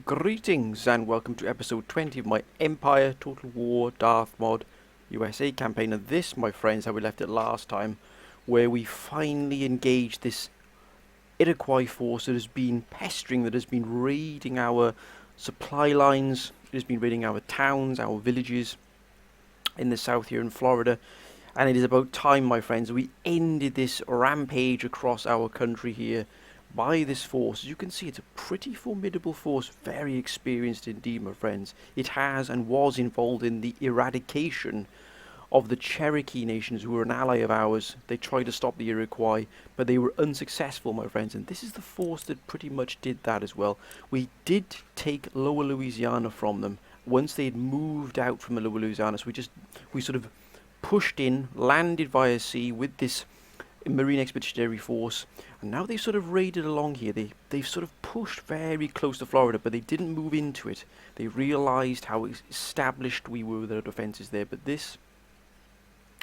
Greetings and welcome to episode 20 of my Empire Total War Darth Mod USA campaign. And this, my friends, how we left it last time, where we finally engaged this Iroquois force that has been pestering, that has been raiding our supply lines, it has been raiding our towns, our villages in the south here in Florida. And it is about time, my friends, we ended this rampage across our country here by this force. As you can see, it's a pretty formidable force, very experienced indeed, my friends. It has and was involved in the eradication of the Cherokee nations, who were an ally of ours. They tried to stop the Iroquois, but they were unsuccessful, my friends, and this is the force that pretty much did that as well. We did take Lower Louisiana from them once they had moved out from Lower Louisiana, so we sort of pushed in, landed via sea with this Marine Expeditionary Force, and now they've sort of raided along here. They've sort of pushed very close to Florida, but they didn't move into it. They realised how established we were with our defences there, but this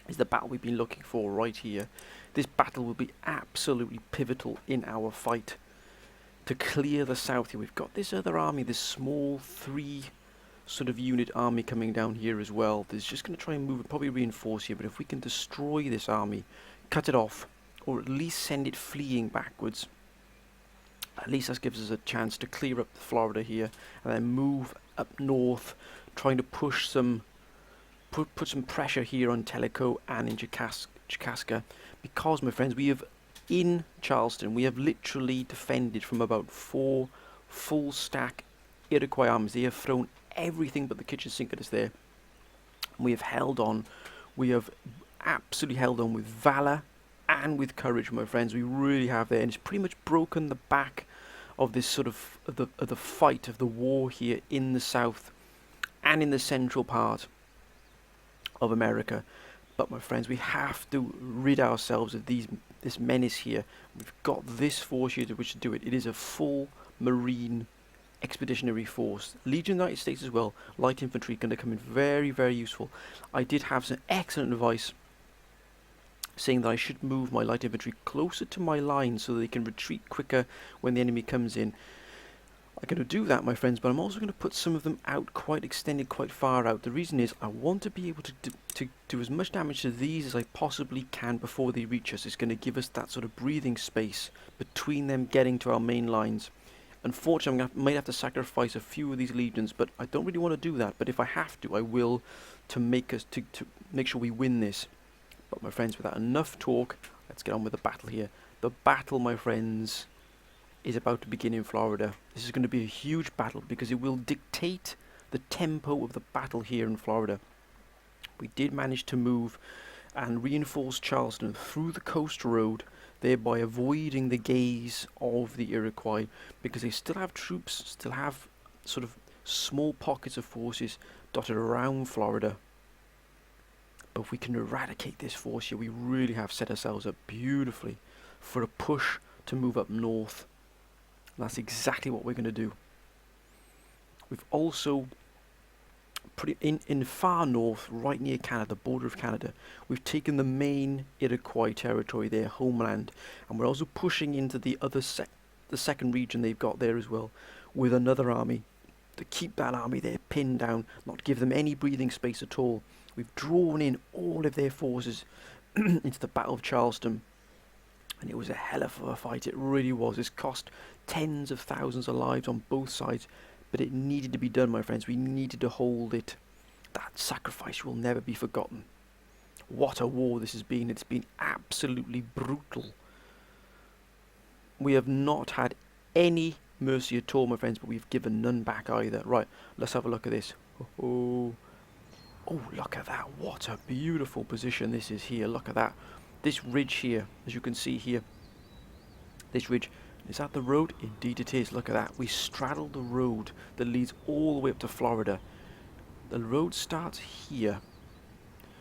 is the battle we've been looking for right here. This battle will be absolutely pivotal in our fight to clear the south here. We've got this other army, this small 3 sort of unit army coming down here as well. There's just going to try and move and probably reinforce here, but if we can destroy this army, cut it off, or at least send it fleeing backwards, at least that gives us a chance to clear up Florida here and then move up north, trying to push some put some pressure here on Tellico and in Jacaska, because, my friends, we have in Charleston, we have literally defended from about 4 full stack Iroquois armies. They have thrown everything but the kitchen sink at us there. We have held on. We have absolutely held on with valor and with courage, my friends. We really have there, and it's pretty much broken the back of this sort of the fight of the war here in the south and in the central part of America. But, my friends, we have to rid ourselves of this menace here. We've got this force here to which to do it. It is a full Marine Expeditionary Force. Legion of the United States as well. Light infantry going to come in very, very useful. I did have some excellent advice saying that I should move my light infantry closer to my line so that they can retreat quicker when the enemy comes in. I'm going to do that, my friends, but I'm also going to put some of them out quite extended, quite far out. The reason is I want to be able to do as much damage to these as I possibly can before they reach us. It's going to give us that sort of breathing space between them getting to our main lines. Unfortunately, I might have to sacrifice a few of these legions, but I don't really want to do that. But if I have to, I will, to make sure we win this. But, my friends, without enough talk, let's get on with the battle here. The battle, my friends, is about to begin in Florida. This is going to be a huge battle because it will dictate the tempo of the battle here in Florida. We did manage to move and reinforce Charleston through the coast road, thereby avoiding the gaze of the Iroquois, because they still have troops, still have sort of small pockets of forces dotted around Florida. But if we can eradicate this force here, we really have set ourselves up beautifully for a push to move up north. And that's exactly what we're going to do. We've also put it in far north, right near Canada, the border of Canada. We've taken the main Iroquois territory, their homeland, and we're also pushing into the other the second region they've got there as well, with another army to keep that army there pinned down, not give them any breathing space at all. We've drawn in all of their forces into the Battle of Charleston, and it was a hell of a fight. It really was. It's cost tens of thousands of lives on both sides, but it needed to be done, my friends. We needed to hold it. That sacrifice will never be forgotten. What a war this has been. It's been absolutely brutal. We have not had any mercy at all, my friends, but we've given none back either. Right, let's have a look at this. Oh, look at that. What a beautiful position this is here. Look at that. This ridge here, as you can see here. This ridge. Is that the road? Indeed it is. Look at that. We straddle the road that leads all the way up to Florida. The road starts here.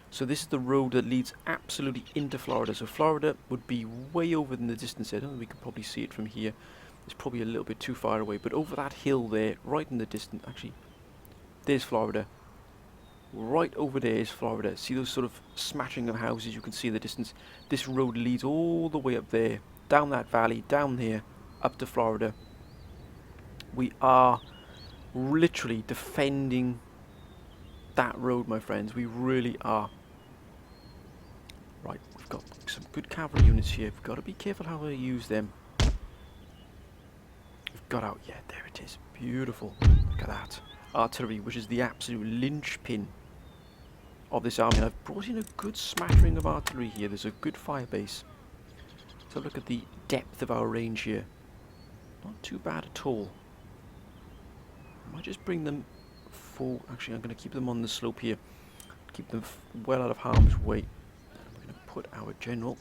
So this is the road that leads absolutely into Florida. So Florida would be way over in the distance. I don't know if we can probably see it from here. It's probably a little bit too far away. But over that hill there, right in the distance, actually, there's Florida. Right over there is Florida. See those sort of smashing of houses you can see in the distance? This road leads all the way up there, down that valley, down here, up to Florida. We are literally defending that road, my friends. We really are. Right, we've got some good cavalry units here. We've got to be careful how we use them. We've got out, yeah, there it is. Beautiful. Look at that. Artillery, which is the absolute linchpin of this army. And I've brought in a good smattering of artillery here. There's a good fire base. So look at the depth of our range here. Not too bad at all. I might just bring them for... Actually, I'm going to keep them on the slope here. Keep them well out of harm's way. We're going to put our general,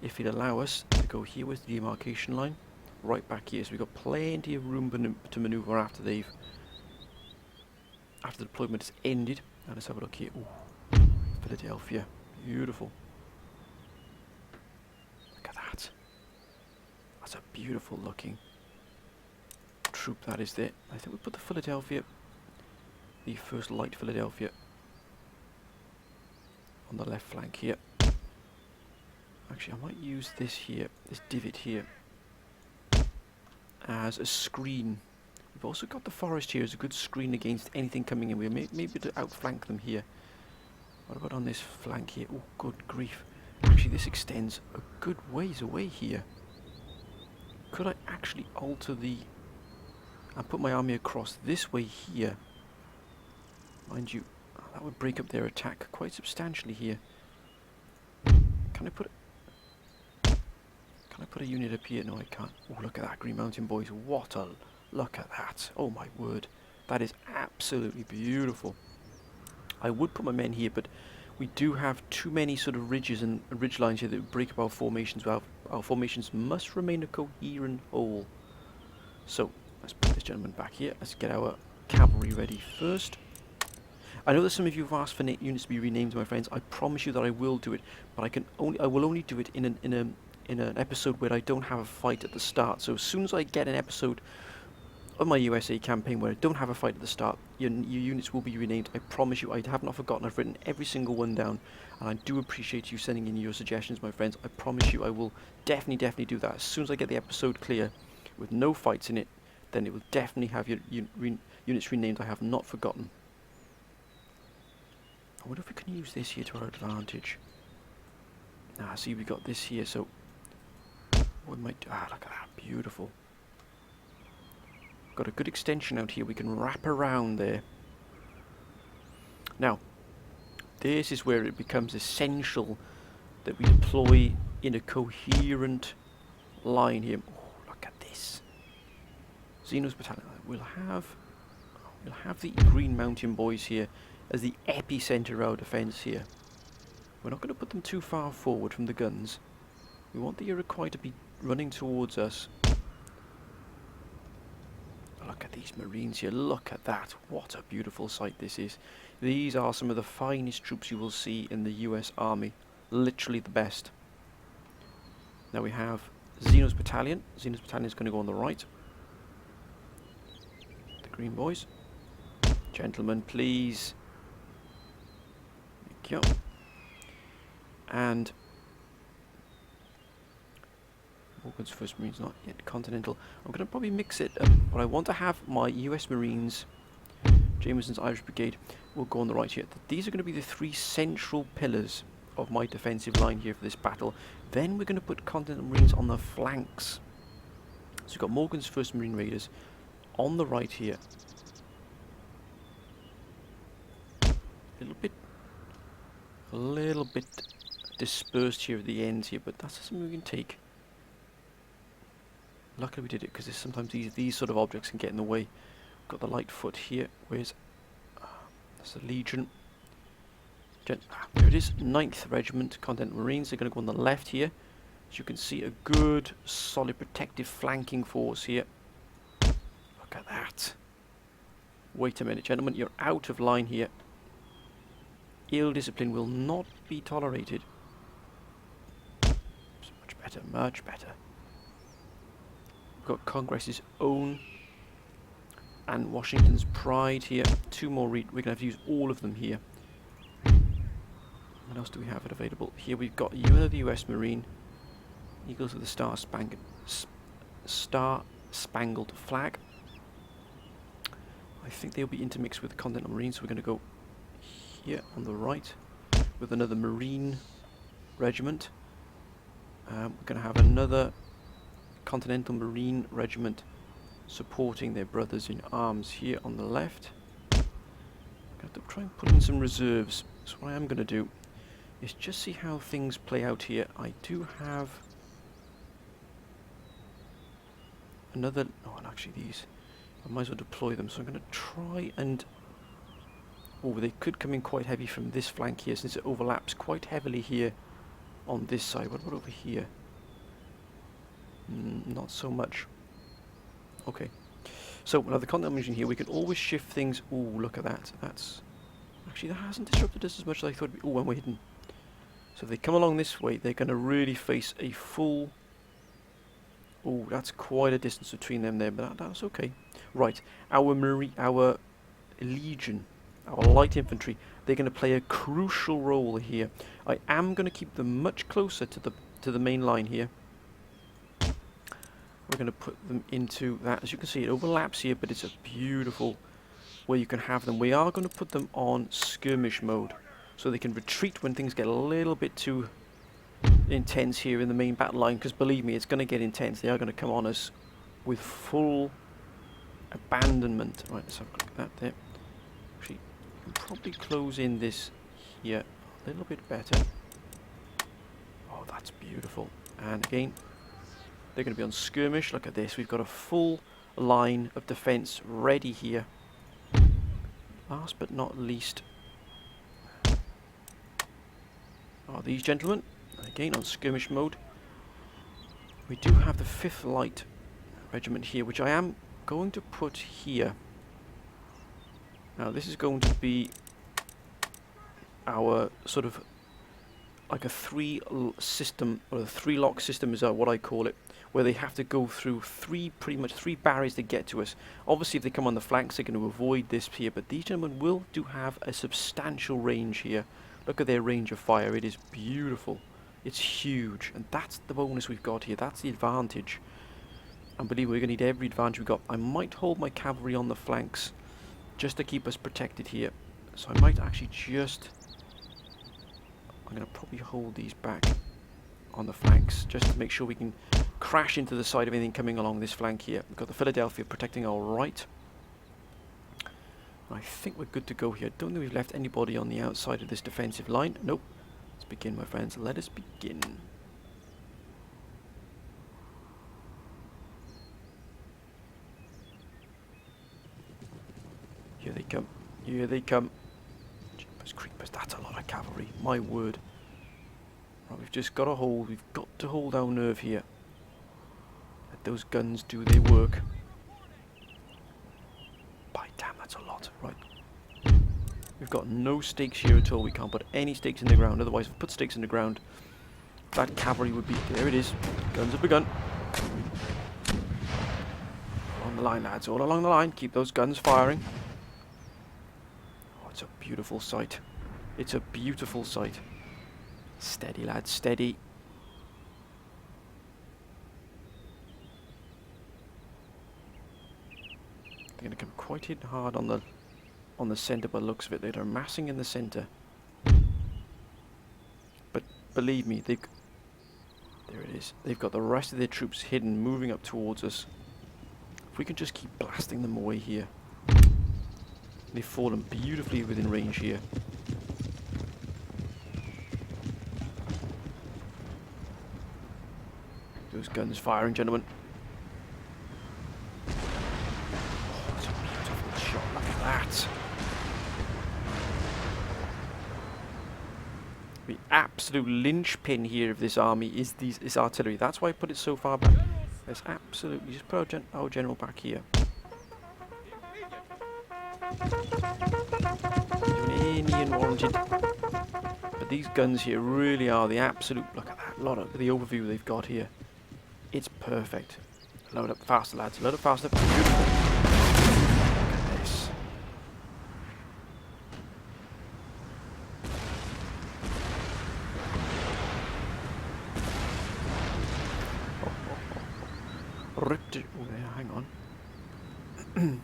if he'll allow us, to go here with the demarcation line. Right back here. So we've got plenty of room to manoeuvre after the deployment has ended. And let's have a look here. Ooh, Philadelphia. Beautiful. Look at that. That's a beautiful looking troop that is there. I think we put the Philadelphia, the first light Philadelphia, on the left flank here. Actually, I might use this here, this divot here, as a screen. We've also got the forest here as a good screen against anything coming in. We may be able to outflank them here. What about on this flank here? Oh, good grief. Actually, this extends a good ways away here. Could I actually alter the... and put my army across this way here? Mind you, that would break up their attack quite substantially here. Can I put a unit up here? No, I can't. Oh, look at that, Green Mountain Boys. What a... look at that. Oh my word. That is absolutely beautiful. I would put my men here, but we do have too many sort of ridges and ridge lines here that would break up our formations. Our formations must remain a coherent whole. So, let's put this gentleman back here. Let's get our cavalry ready first. I know that some of you have asked for units to be renamed, my friends. I promise you that I will do it, but I will only do it in an episode where I don't have a fight at the start. So as soon as I get an episode of my USA campaign where I don't have a fight at the start, your units will be renamed. I promise you, I have not forgotten. I've written every single one down, and I do appreciate you sending in your suggestions, my friends. I promise you I will definitely do that. As soon as I get the episode clear with no fights in it, then it will definitely have your units renamed. I have not forgotten. I wonder if we can use this here to our advantage. See, we got this here, so we might do... look at that, beautiful. Got a good extension out here. We can wrap around there. Now, this is where it becomes essential that we deploy in a coherent line here. Oh, look at this. Xenos Battalion. We'll have the Green Mountain Boys here as the epicenter of our defense here. We're not going to put them too far forward from the guns. We want the Iroquois to be running towards us. Look at these Marines here. Look at that. What a beautiful sight this is. These are some of the finest troops you will see in the US Army. Literally the best. Now we have Xenos Battalion. Xenos Battalion is going to go on the right. The Green Boys. Gentlemen, please. Thank you. And Morgan's 1st Marines not yet Continental. I'm going to probably mix it up, but I want to have my US Marines, Jameson's Irish Brigade, will go on the right here. These are going to be the 3 central pillars of my defensive line here for this battle. Then we're going to put Continental Marines on the flanks. So we've got Morgan's 1st Marine Raiders on the right here. A little bit dispersed here at the ends here, but that's something we can take. Luckily we did it, because sometimes these sort of objects can get in the way. We've got the light foot here. Where's... that's the Legion. There it is. 9th Regiment Continental Marines. They're going to go on the left here. As you can see, a good, solid, protective flanking force here. Look at that. Wait a minute, gentlemen. You're out of line here. Ill discipline will not be tolerated. It's much better, much better. We've got Congress's own and Washington's pride here. 2 more. We're going to have to use all of them here. What else do we have available? Here we've got the US Marine. Eagles with the Star Spangled Flag. I think they'll be intermixed with the Continental Marines, so we're going to go here on the right with another Marine regiment. We're going to have another Continental Marine regiment supporting their brothers in arms here on the left. I'm going to try and put in some reserves. So what I am going to do is just see how things play out here. I do have another... oh, and actually these, I might as well deploy them. So I'm going to try and... oh, they could come in quite heavy from this flank here, since it overlaps quite heavily here on this side. What about over here? Not so much. Okay. So, we'll have the Continental Marine here. We can always shift things... oh, look at that. That's... actually, that hasn't disrupted us as much as I thought it'd be. Oh, and we're hidden. So if they come along this way, they're going to really face a full... oh, that's quite a distance between them there, but that's okay. Right, our Legion, our light infantry, they're going to play a crucial role here. I am going to keep them much closer to the main line here. We're going to put them into that. As you can see, it overlaps here, but it's a beautiful where you can have them. We are going to put them on skirmish mode, so they can retreat when things get a little bit too intense here in the main battle line, because believe me, it's going to get intense. They are going to come on us with full abandonment. Right, let's have a look at that there. Actually, you can probably close in this here a little bit better. Oh, that's beautiful. And again, they're going to be on skirmish. Look at this. We've got a full line of defense ready here. Last but not least are these gentlemen. Again, on skirmish mode. We do have the 5th Light Regiment here, which I am going to put here. Now, this is going to be our sort of like a 3 or a 3-lock system is what I call it, where they have to go through pretty much three barriers to get to us. Obviously, if they come on the flanks, they're going to avoid this here, but these gentlemen will do have a substantial range here. Look at their range of fire. It is beautiful. It's huge, and that's the bonus we've got here. That's the advantage. And believe me, we're going to need every advantage we've got. I might hold my cavalry on the flanks just to keep us protected here. So I might actually just... I'm going to probably hold these back on the flanks just to make sure we can crash into the side of anything coming along this flank here. We've got the Philadelphia protecting our right. I think we're good to go here. I don't think we've left anybody on the outside of this defensive line. Nope. Let's begin, my friends. Let us begin. Here they come. Here they come. Jeepers creepers. That's a lot of cavalry. My word. Right, we've just got to hold. We've got to hold our nerve here. Let those guns do their work. By damn, that's a lot. Right. We've got no stakes here at all. We can't put any stakes in the ground. Otherwise, if we put stakes in the ground, that cavalry would be... there it is. Guns have begun. Along the line, lads. All along the line. Keep those guns firing. Oh, it's a beautiful sight. It's a beautiful sight. Steady, lads. Steady. They're going to come quite hit hard on the centre by the looks of it. They're massing in the centre. But believe me, there it is. They've got the rest of their troops hidden, moving up towards us. If we can just keep blasting them away here. They've fallen beautifully within range here. Those guns firing, gentlemen. Oh, that's a beautiful shot. Look at that. The absolute linchpin here of this army is artillery. That's why I put it so far back. Let's absolutely just put our general back here. Doing any unwarranted. But these guns here really are the absolute. Look at that. Look at the overview they've got here. It's perfect. Load up faster, lads. Load up faster. Beautiful. Look at this. Ripped it. Oh, yeah, hang on.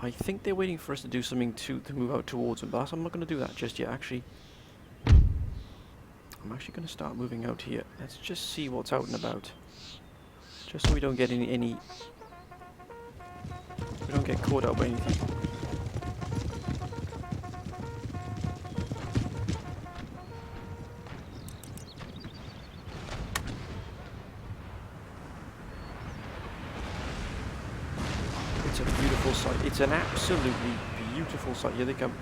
I think they're waiting for us to do something to move out towards them, but I'm not going to do that just yet, actually. I'm actually going to start moving out here. Let's just see what's out and about. Just so we don't get we don't get caught out by anything. It's a beautiful sight. It's an absolutely beautiful sight. Here they come.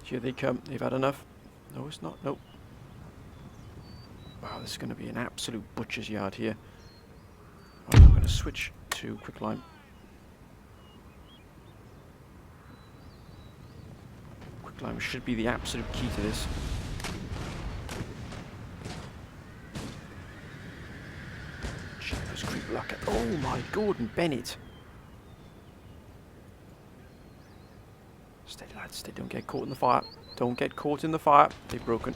Here they come. They've had enough. No, it's not. Nope. Wow, this is going to be an absolute butcher's yard here. Right, I'm going to switch to quicklime. Quicklime should be the absolute key to this. Jeepers creep luck. Oh my Gordon Bennett. Steady lads, steady, don't get caught in the fire. Don't get caught in the fire. They've broken.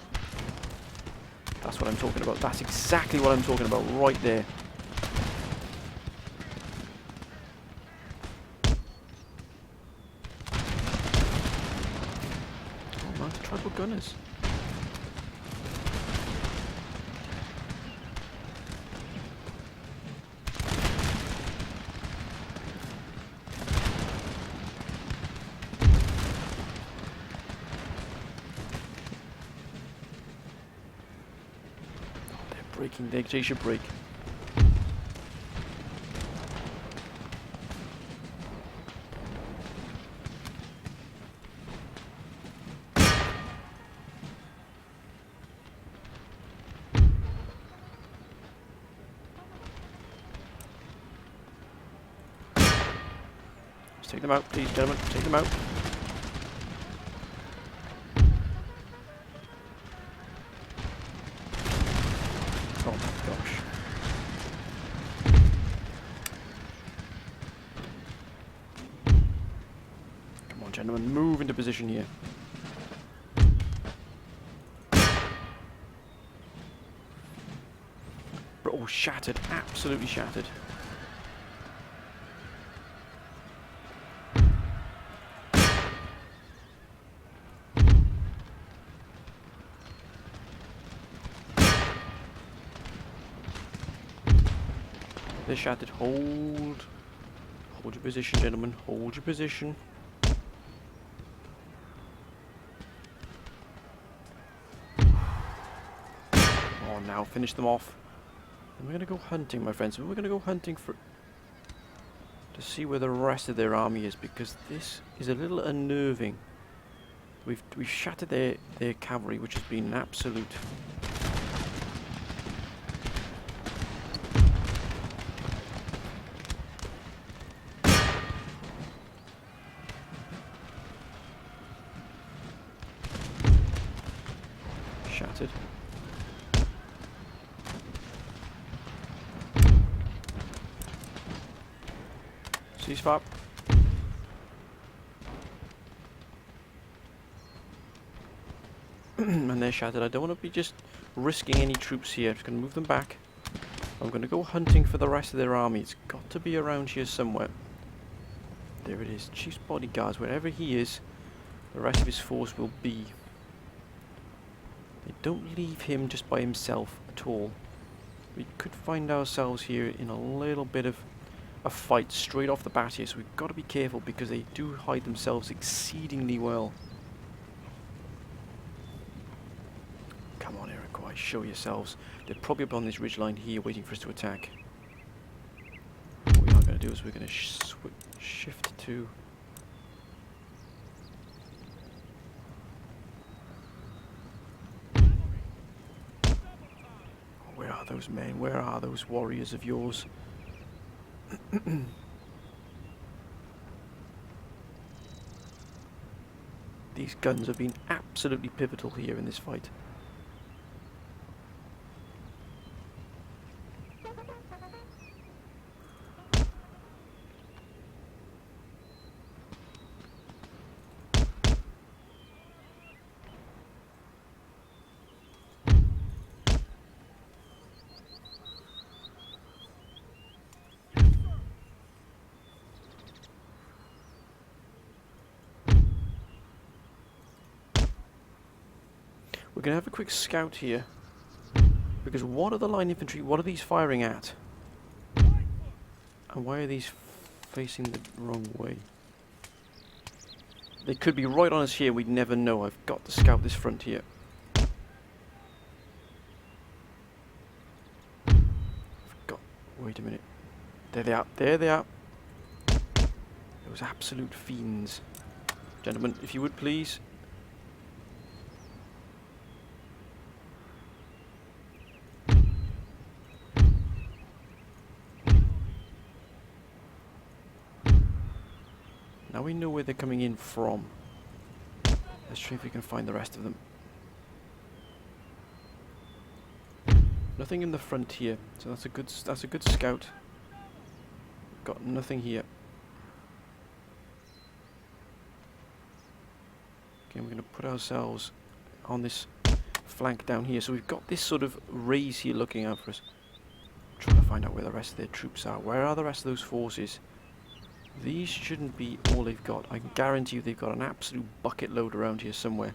That's what I'm talking about. That's exactly what I'm talking about right there. Oh man, tribal gunners. Breaking, they should break. Let's take them out, please, gentlemen. Take them out. Oh my gosh. Come on, gentlemen, move into position here. Oh, shattered. Absolutely shattered. They're shattered. Hold your position, gentlemen. Hold your position. Oh, now finish them off. And we're going to go hunting, my friends. We're going to go hunting to see where the rest of their army is, because this is a little unnerving. We've shattered their cavalry, which has been an absolute. Shattered. Ceasefire. And they're shattered. I don't want to be just risking any troops here. I'm just going to move them back. I'm going to go hunting for the rest of their army. It's got to be around here somewhere. There it is. Chief's bodyguards. Wherever he is, the rest of his force will be. They don't leave him just by himself at all. We could find ourselves here in a little bit of a fight straight off the bat here, so we've got to be careful because they do hide themselves exceedingly well. Come on, Iroquois, show yourselves. They're probably up on this ridgeline here waiting for us to attack. What we are going to do is we're going to shift to... Where are those men? Where are those warriors of yours? These guns have been absolutely pivotal here in this fight. We're going to have a quick scout here. Because what are the line infantry, what are these firing at? And why are these facing the wrong way? They could be right on us here, we'd never know. I've got to scout this front here. Wait a minute. There they are. There they are. Those absolute fiends. Gentlemen, if you would please. Now we know where they're coming in from. Let's try if we can find the rest of them. Nothing in the front here, so that's a good scout. Got nothing here. Okay, we're going to put ourselves on this flank down here. So we've got this sort of raise here looking out for us. I'm trying to find out where the rest of their troops are. Where are the rest of those forces? These shouldn't be all they've got. I can guarantee you they've got an absolute bucket load around here somewhere.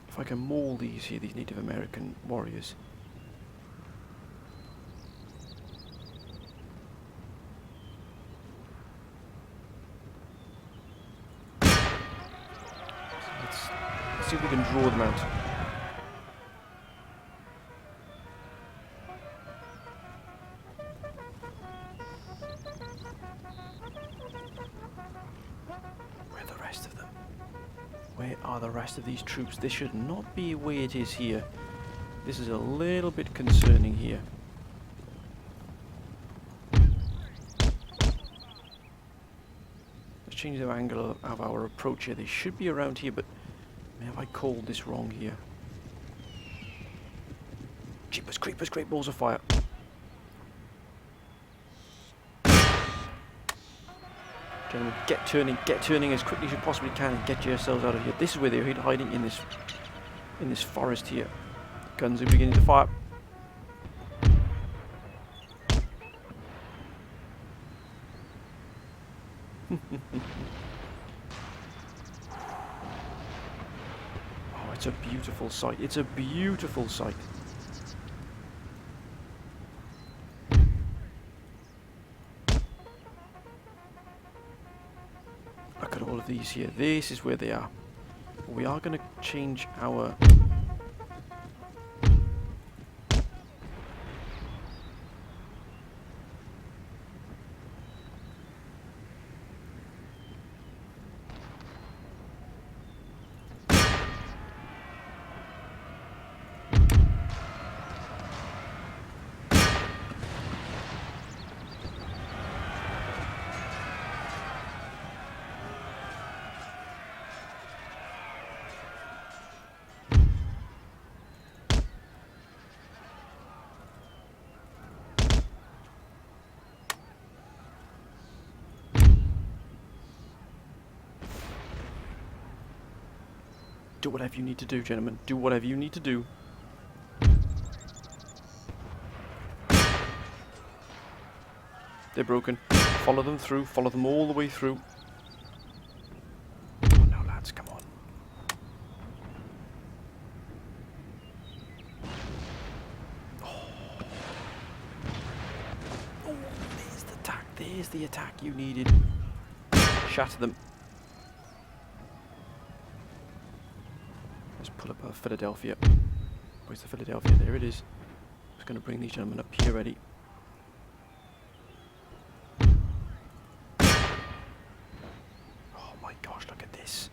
If I can maul these here, these Native American warriors. Let's see if we can draw them out. Where are the rest of them? Where are the rest of these troops? This should not be where it is here. This is a little bit concerning here. Let's change the angle of our approach here. They should be around here, but have I called this wrong here? Jeepers creepers, great balls of fire. Gentlemen, get turning as quickly as you possibly can and get yourselves out of here. This is where they're hiding, in this forest here. Guns are beginning to fire. Oh, it's a beautiful sight. It's a beautiful sight. Look at all of these here. This is where they are. We are going to change our... Do whatever you need to do, gentlemen. Do whatever you need to do. They're broken. Follow them through. Follow them all the way through. Oh, no, lads, come on. Oh, there's the attack. There's the attack you needed. Shatter them. Let's pull up Philadelphia. Where's the Philadelphia? There it is. Just going to bring these gentlemen up here ready. Oh my gosh, look at this.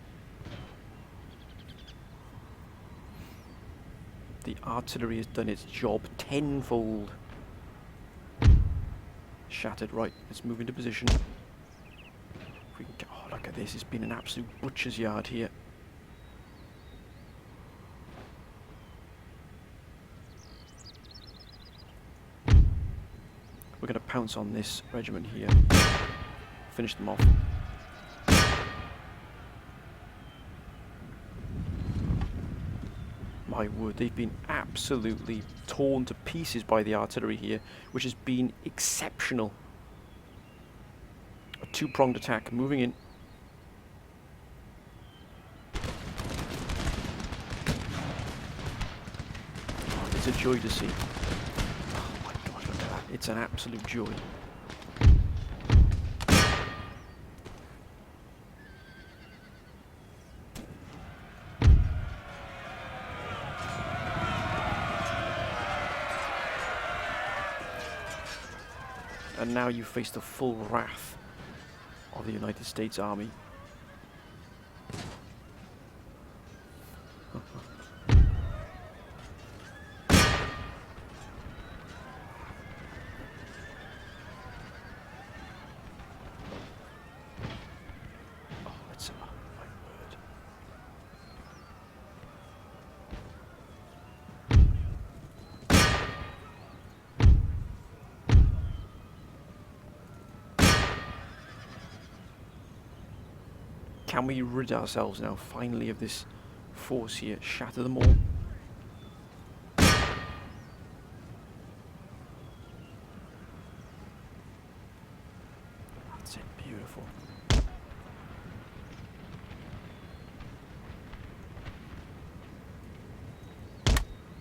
The artillery has done its job tenfold. Shattered. Right, let's move into position. If we can get, oh, look at this. It's been an absolute butcher's yard here. We're going to pounce on this regiment here. Finish them off. My word, they've been absolutely torn to pieces by the artillery here, which has been exceptional. A two-pronged attack, moving in. Oh, it's a joy to see. Oh my god, look at that. It's an absolute joy. And now you face the full wrath of the United States Army. Oh, it's my word. Can we rid ourselves now, finally, of this force here? Shatter them all. That's it, beautiful.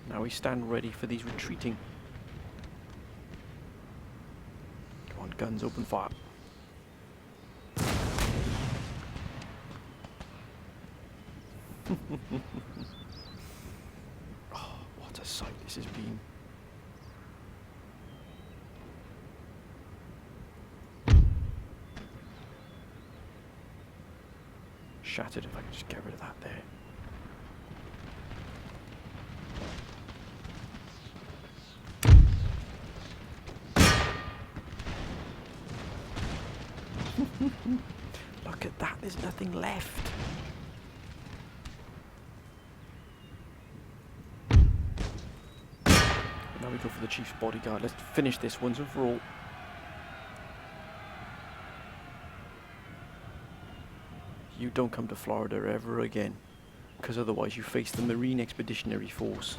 Now we stand ready for these retreating. Come on, guns, open fire. Oh, what a sight this has been. Shattered, if I can just get rid of that there. Look at that, there's nothing left. Now we go for the chief's bodyguard. Let's finish this once and for all. You don't come to Florida ever again, because otherwise you face the Marine Expeditionary Force.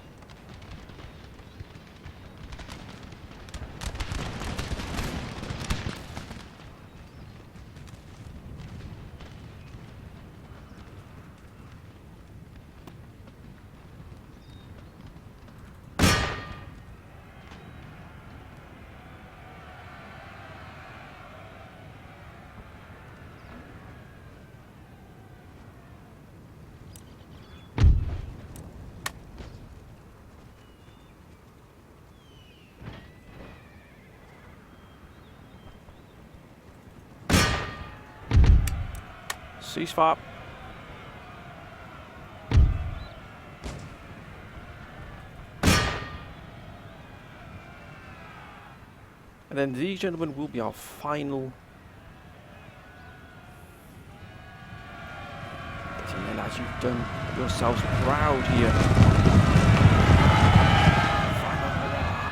Ceasefire. And then these gentlemen will be our final. Get in there, lads, you've done yourselves proud here. Final hurrah.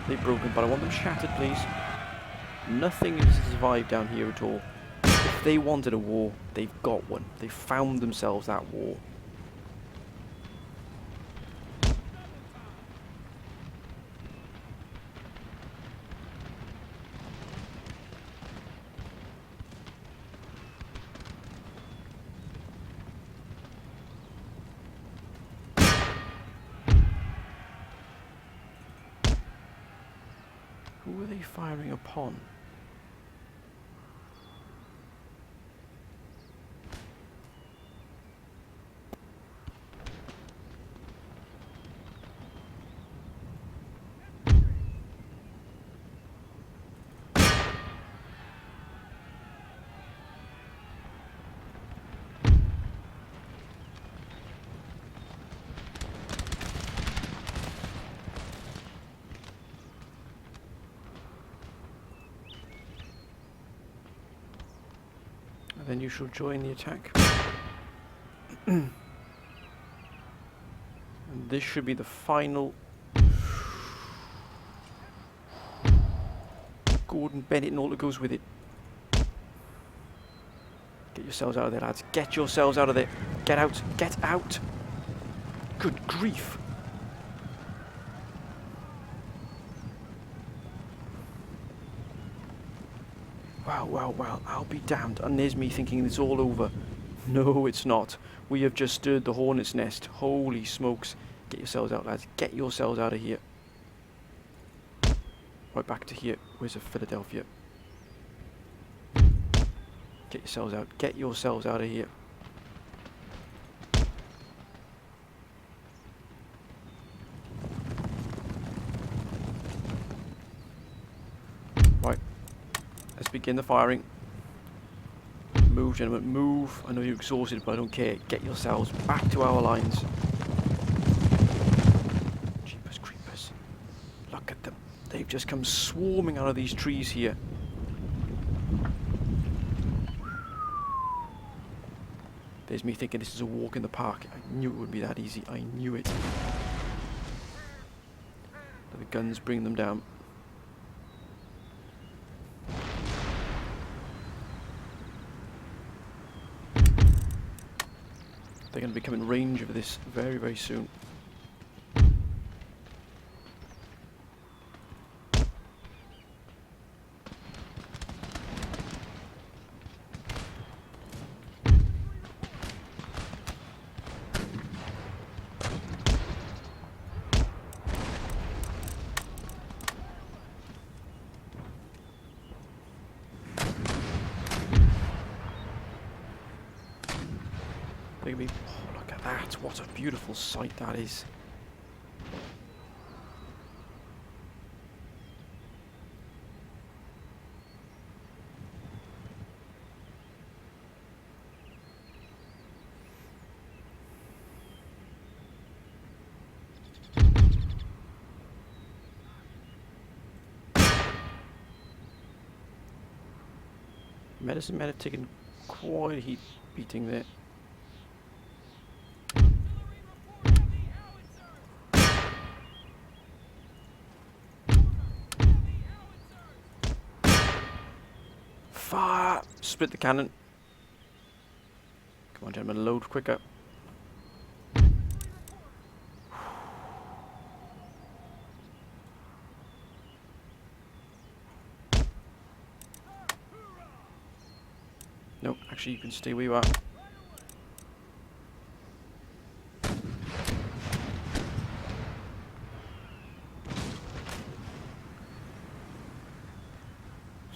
They've broken, but I want them shattered, please. Nothing is to survive down here at all. If they wanted a war, they've got one. They found themselves that war. Who are they firing upon? Then you shall join the attack. And this should be the final. Gordon Bennett and all that goes with it. Get yourselves out of there, lads. Get yourselves out of there. Get out. Get out. Good grief. Well, well, well, I'll be damned. And there's me thinking it's all over. No, it's not. We have just stirred the hornet's nest. Holy smokes. Get yourselves out, lads. Get yourselves out of here. Right back to here. Where's the Philadelphia? Get yourselves out. Get yourselves out of here. Right. Let's begin the firing. Move, gentlemen, move. I know you're exhausted, but I don't care. Get yourselves back to our lines. Jeepers creepers. Look at them. They've just come swarming out of these trees here. There's me thinking this is a walk in the park. I knew it wouldn't be that easy. I knew it. The guns bring them down. They're going to become in range of this very, very soon. They're going to be... Oh, look at that. What a beautiful sight that is. Medicine men have taken quite a heat beating there. Fire! Split the cannon. Come on, gentlemen, load quicker. No, actually, you can stay where you are.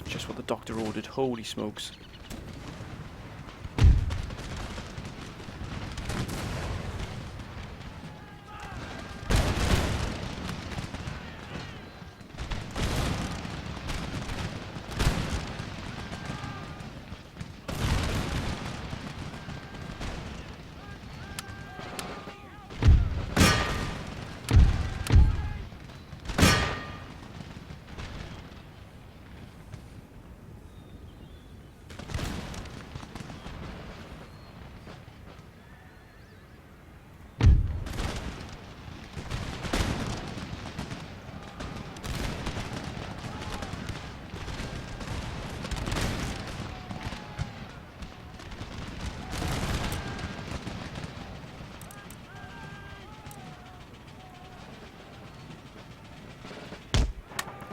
It's just what the doctor ordered. Holy smokes.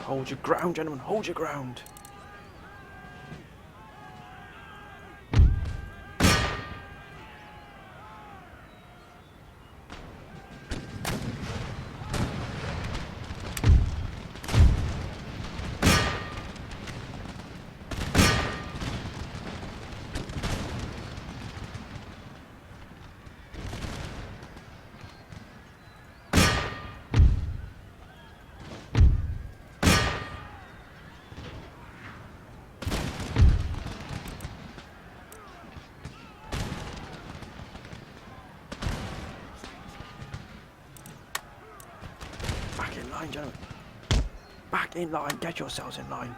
Hold your ground, gentlemen, hold your ground. Back in line, gentlemen. Back in line. Get yourselves in line.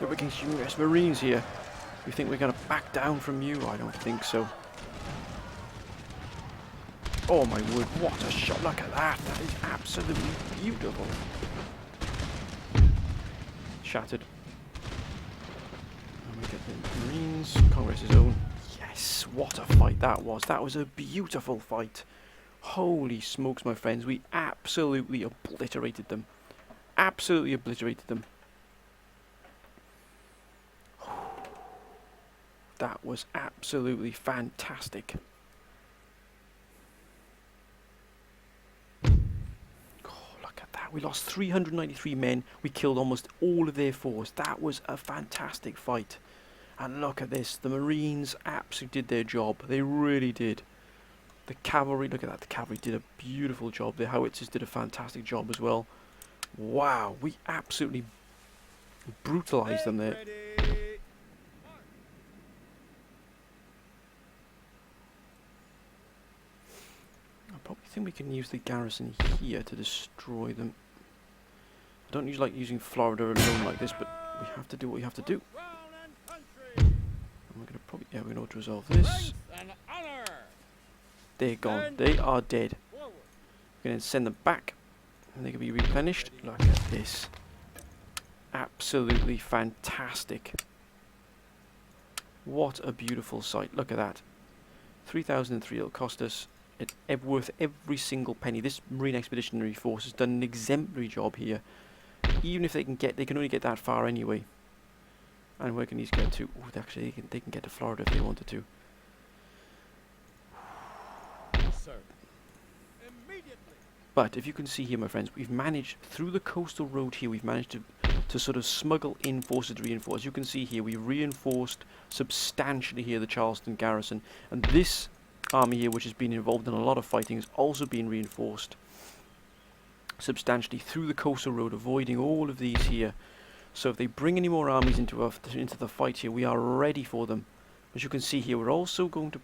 up against US Marines here. You think we're going to back down from you? I don't think so. Oh my word, what a shot. Look at that. That is absolutely beautiful. Shattered. And we get the Marines. Congress's own. Yes, what a fight that was. That was a beautiful fight. Holy smokes, my friends. We absolutely obliterated them. Absolutely obliterated them. That was absolutely fantastic. Oh, look at that. We lost 393 men. We killed almost all of their force. That was a fantastic fight. And look at this. The Marines absolutely did their job. They really did. The cavalry, look at that. The cavalry did a beautiful job. The howitzers did a fantastic job as well. Wow. We absolutely brutalized them there. I probably think we can use the garrison here to destroy them. I don't usually like using Florida alone like this, but we have to do what we have to do. And we're going to probably, yeah, we're going to resolve this. They're gone. They are dead. We're going to send them back, and they can be replenished. Look at this. Absolutely fantastic. What a beautiful sight. Look at that. 3,003 it'll cost us. It's worth every single penny. This Marine Expeditionary Force has done an exemplary job here. Even if they can only get that far anyway. And where can these get to? Oh, actually, they can get to Florida if they wanted to. Sir. Immediately. But if you can see here, my friends, we've managed through the coastal road here. We've managed to sort of smuggle in forces to reinforce. As you can see here, we've reinforced substantially here the Charleston garrison, and this army here, which has been involved in a lot of fighting, has also been reinforced substantially through the coastal road, avoiding all of these here. So if they bring any more armies into the fight here, we are ready for them. As you can see here, we're also going to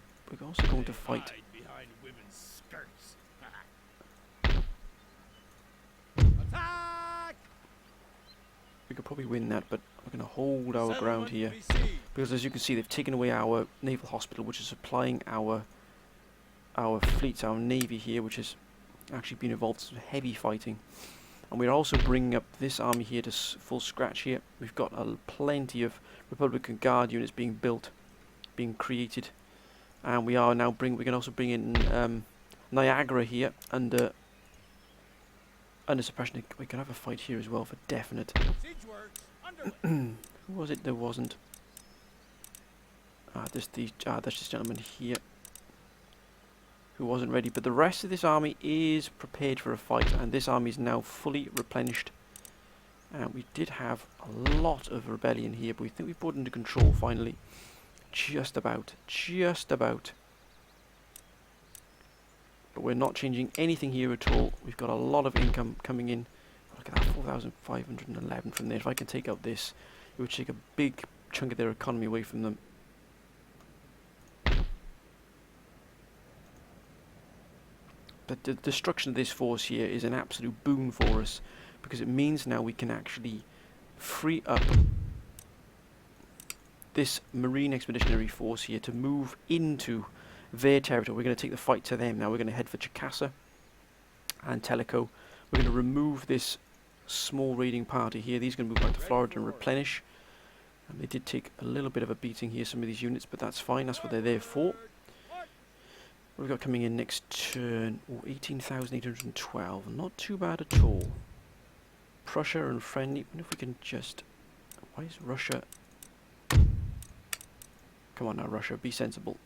fight. Behind women's skirts. Attack! We could probably win that, but we're going to hold our ground here, because as you can see, they've taken away our naval hospital, which is supplying our fleets, our navy here, which has actually been involved in some heavy fighting. And we're also bringing up this army here to full scratch here. We've got plenty of Republican Guard units being built, being created, and we are now we can also bring in Niagara here under suppression. We can have a fight here as well for definite. Who was it? There wasn't. That's this gentleman here, who wasn't ready, but the rest of this army is prepared for a fight, and this army is now fully replenished. And we did have a lot of rebellion here, but we think we brought it under control finally. Just about. But we're not changing anything here at all. We've got a lot of income coming in. Look at that, 4,511 from there. If I can take out this, it would take a big chunk of their economy away from them. But the destruction of this force here is an absolute boon for us, because it means now we can actually free up this Marine Expeditionary Force here to move into their territory. We're going to take the fight to them now. We're going to head for Chicasa and Tellico. We're going to remove this small raiding party here. These are going to move back to Florida and replenish. And they did take a little bit of a beating here, some of these units, but that's fine. That's what they're there for. What have we got coming in next turn? Oh, 18,812. Not too bad at all. Prussia and friendly. I wonder if we can just... Why is Russia... Come on now, Russia. Be sensible.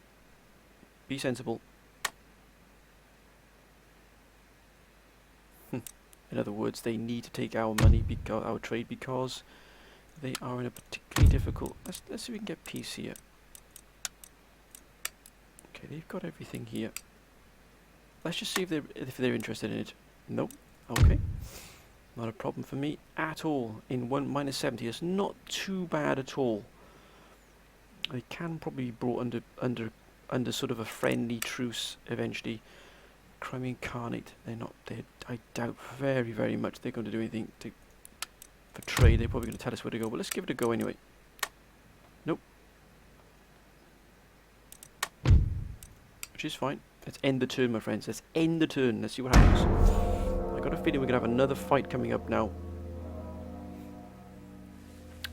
Be sensible. In other words, they need to take our money, our trade, because they are in a particularly difficult... Let's see if we can get peace here. Okay, they've got everything here. Let's just see if they're interested in it. Nope. Okay. Not a problem for me at all. In -70, it's not too bad at all. They can probably be brought under sort of a friendly truce eventually. Crimean Khanate, I doubt very, very much they're going to do anything for trade. They're probably going to tell us where to go, but let's give it a go anyway. is fine. Let's end the turn, my friends. Let's end the turn. Let's see what happens. I got a feeling we're going to have another fight coming up now.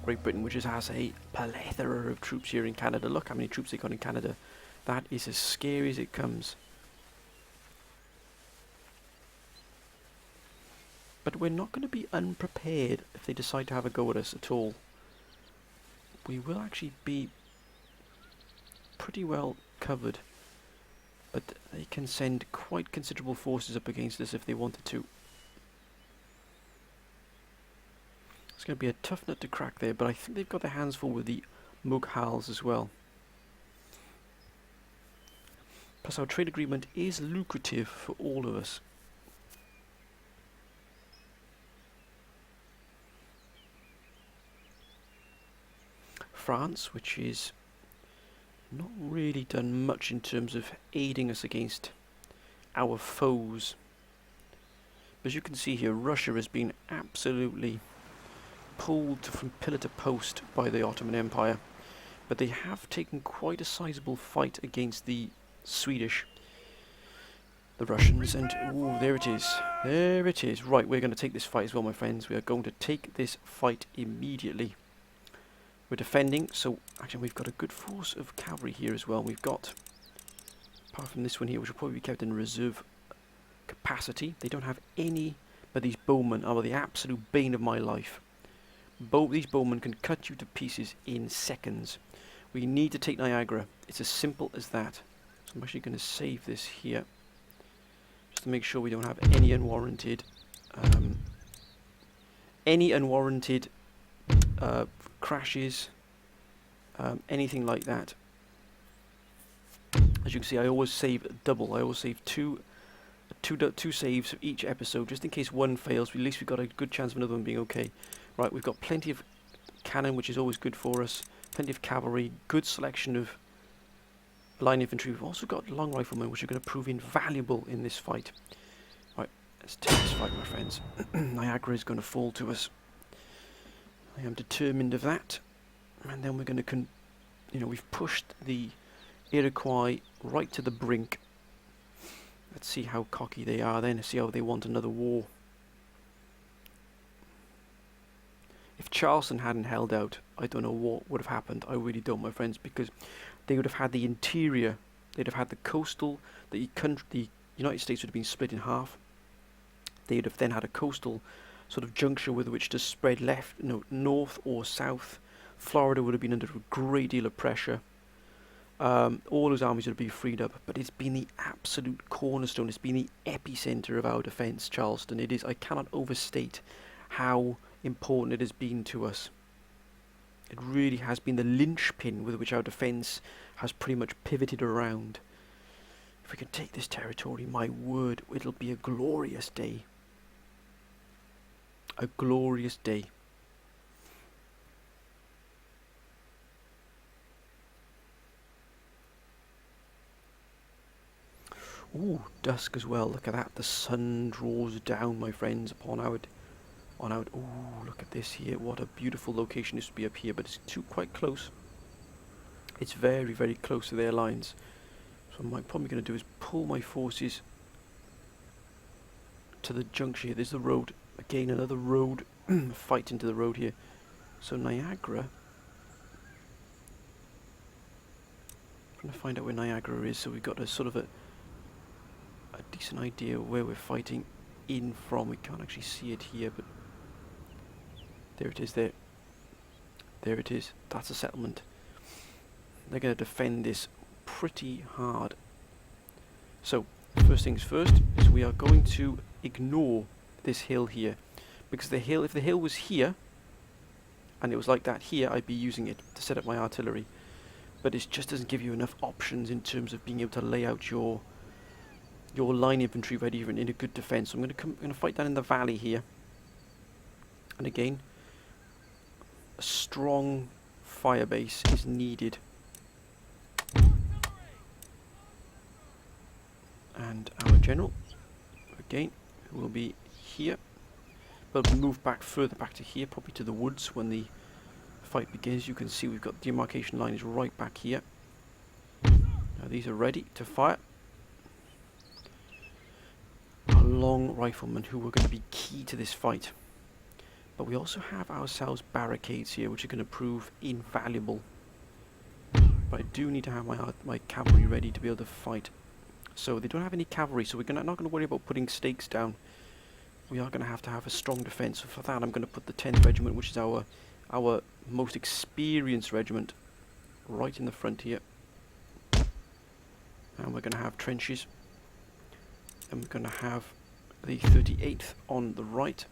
Great Britain, which has a plethora of troops here in Canada. Look how many troops they got in Canada. That is as scary as it comes. But we're not going to be unprepared if they decide to have a go at us at all. We will actually be pretty well covered. But they can send quite considerable forces up against us if they wanted to. It's going to be a tough nut to crack there, but I think they've got their hands full with the Mughals as well. Plus our trade agreement is lucrative for all of us. France, which is not really done much in terms of aiding us against our foes. As you can see here, Russia has been absolutely pulled from pillar to post by the Ottoman Empire, but they have taken quite a sizable fight against the Swedish, the Russians, and ooh, there it is. There it is. Right, we're going to take this fight as well, my friends. We are going to take this fight immediately. We're defending, so actually we've got a good force of cavalry here as well. We've got, apart from this one here, which will probably be kept in reserve capacity, they don't have any, but these bowmen are the absolute bane of my life. These bowmen can cut you to pieces in seconds. We need to take Niagara. It's as simple as that. So I'm actually going to save this here, just to make sure we don't have any unwarranted crashes, anything like that. As you can see, I always save double. I always save two saves for each episode, just in case one fails. At least we've got a good chance of another one being okay. Right, we've got plenty of cannon, which is always good for us. Plenty of cavalry, good selection of line infantry. We've also got long riflemen, which are going to prove invaluable in this fight. Right, let's take this fight, my friends. Niagara is going to fall to us. I am determined of that. And then we're going to, we've pushed the Iroquois right to the brink. Let's see how cocky they are then, see how they want another war. If Charleston hadn't held out, I don't know what would have happened. I really don't, my friends, because they would have had the interior, they'd have had the coastal, the United States would have been split in half. They would have then had a coastal sort of juncture with which to spread north or south. Florida would have been under a great deal of pressure. All those armies would be freed up, but it's been the absolute cornerstone. It's been the epicenter of our defence, Charleston. It is. I cannot overstate how important it has been to us. It really has been the linchpin with which our defence has pretty much pivoted around. If we can take this territory, my word, it'll be a glorious day. A glorious day. Ooh, dusk as well. Look at that. The sun draws down, my friends, upon our... Ooh, look at this here. What a beautiful location this would be up here, but it's quite close. It's very, very close to their lines. So what I'm probably going to do is pull my forces to the junction here. There's the road. Again, another road. Fight into the road here. So Niagara... I'm trying to find out where Niagara is, so we've got a sort of a decent idea of where we're fighting in from. We can't actually see it here, but there it is there. There it is. That's a settlement. They're going to defend this pretty hard. So, first things first is we are going to ignore this hill here. Because the hill, if the hill was here, and it was like that here, I'd be using it to set up my artillery. But it just doesn't give you enough options in terms of being able to lay out your line infantry ready in a good defence. So I'm going to fight down in the valley here. And again, a strong fire base is needed. And our general, again, will be here. But we'll move back further back to here, probably to the woods when the fight begins. You can see we've got demarcation line is right back here. Now these are ready to fire. long riflemen who are going to be key to this fight. But we also have ourselves barricades here, which are going to prove invaluable. But I do need to have my cavalry ready to be able to fight. So they don't have any cavalry, so we're not going to worry about putting stakes down. We are going to have a strong defence. So for that, I'm going to put the 10th Regiment, which is our most experienced regiment, right in the front here. And we're going to have trenches. And we're going to have the 38th on the right.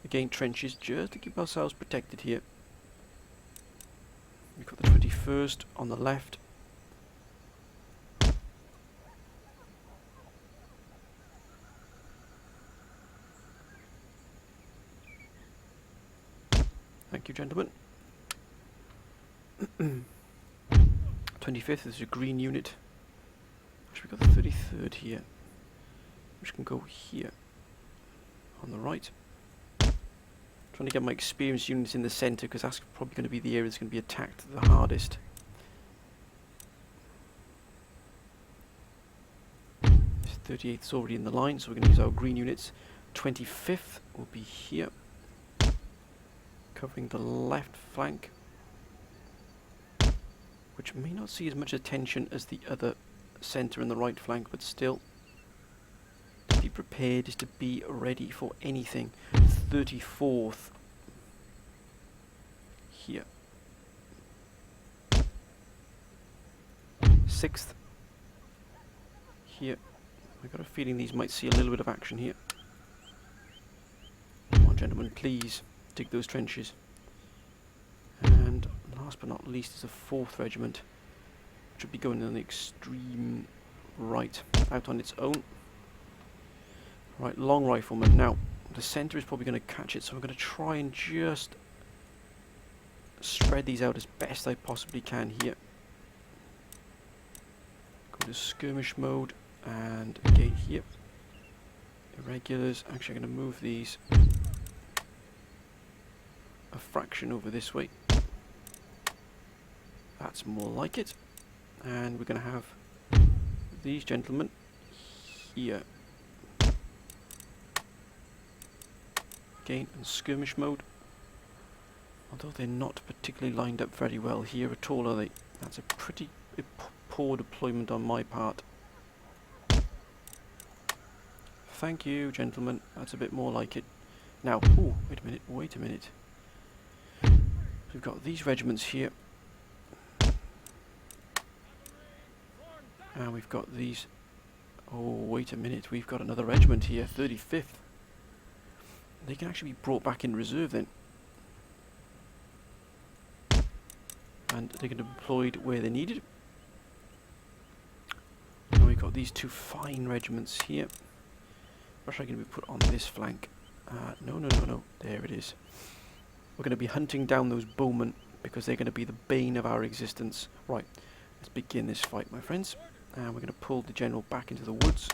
Again, trenches just to keep ourselves protected here. We've got the 21st on the left. Thank you, gentlemen. 25th is a green unit. Actually, we've got the 33rd here, which can go here on the right. Trying to get my experienced units in the centre, because that's probably going to be the area that's going to be attacked the hardest. This 38th is already in the line, so we're going to use our green units. 25th will be here, covering the left flank, which may not see as much attention as the other centre and the right flank, but still, to be prepared is to be ready for anything. 34th here. 6th here. I've got a feeling these might see a little bit of action here. Come on, gentlemen, please dig those trenches. And last but not least is the 4th Regiment, which would be going on the extreme right, out on its own. Right, long rifleman. Now, the centre is probably going to catch it, so I'm going to try and just spread these out as best I possibly can here. Go to skirmish mode, and again here. Irregulars. Actually, I'm going to move these a fraction over this way. That's more like it. And we're going to have these gentlemen here. Again in skirmish mode, although they're not particularly lined up very well here at all, are they? That's a pretty poor deployment on my part. Thank you, gentlemen, that's a bit more like it. Now, oh, wait a minute. We've got these regiments here, and we've got these, oh wait a minute, we've got another regiment here, 35th. They can actually be brought back in reserve then. And they can be deployed where they're needed. And we've got these two fine regiments here. Which are going to be put on this flank. No. There it is. We're going to be hunting down those bowmen, because they're going to be the bane of our existence. Right, let's begin this fight, my friends. And we're going to pull the general back into the woods.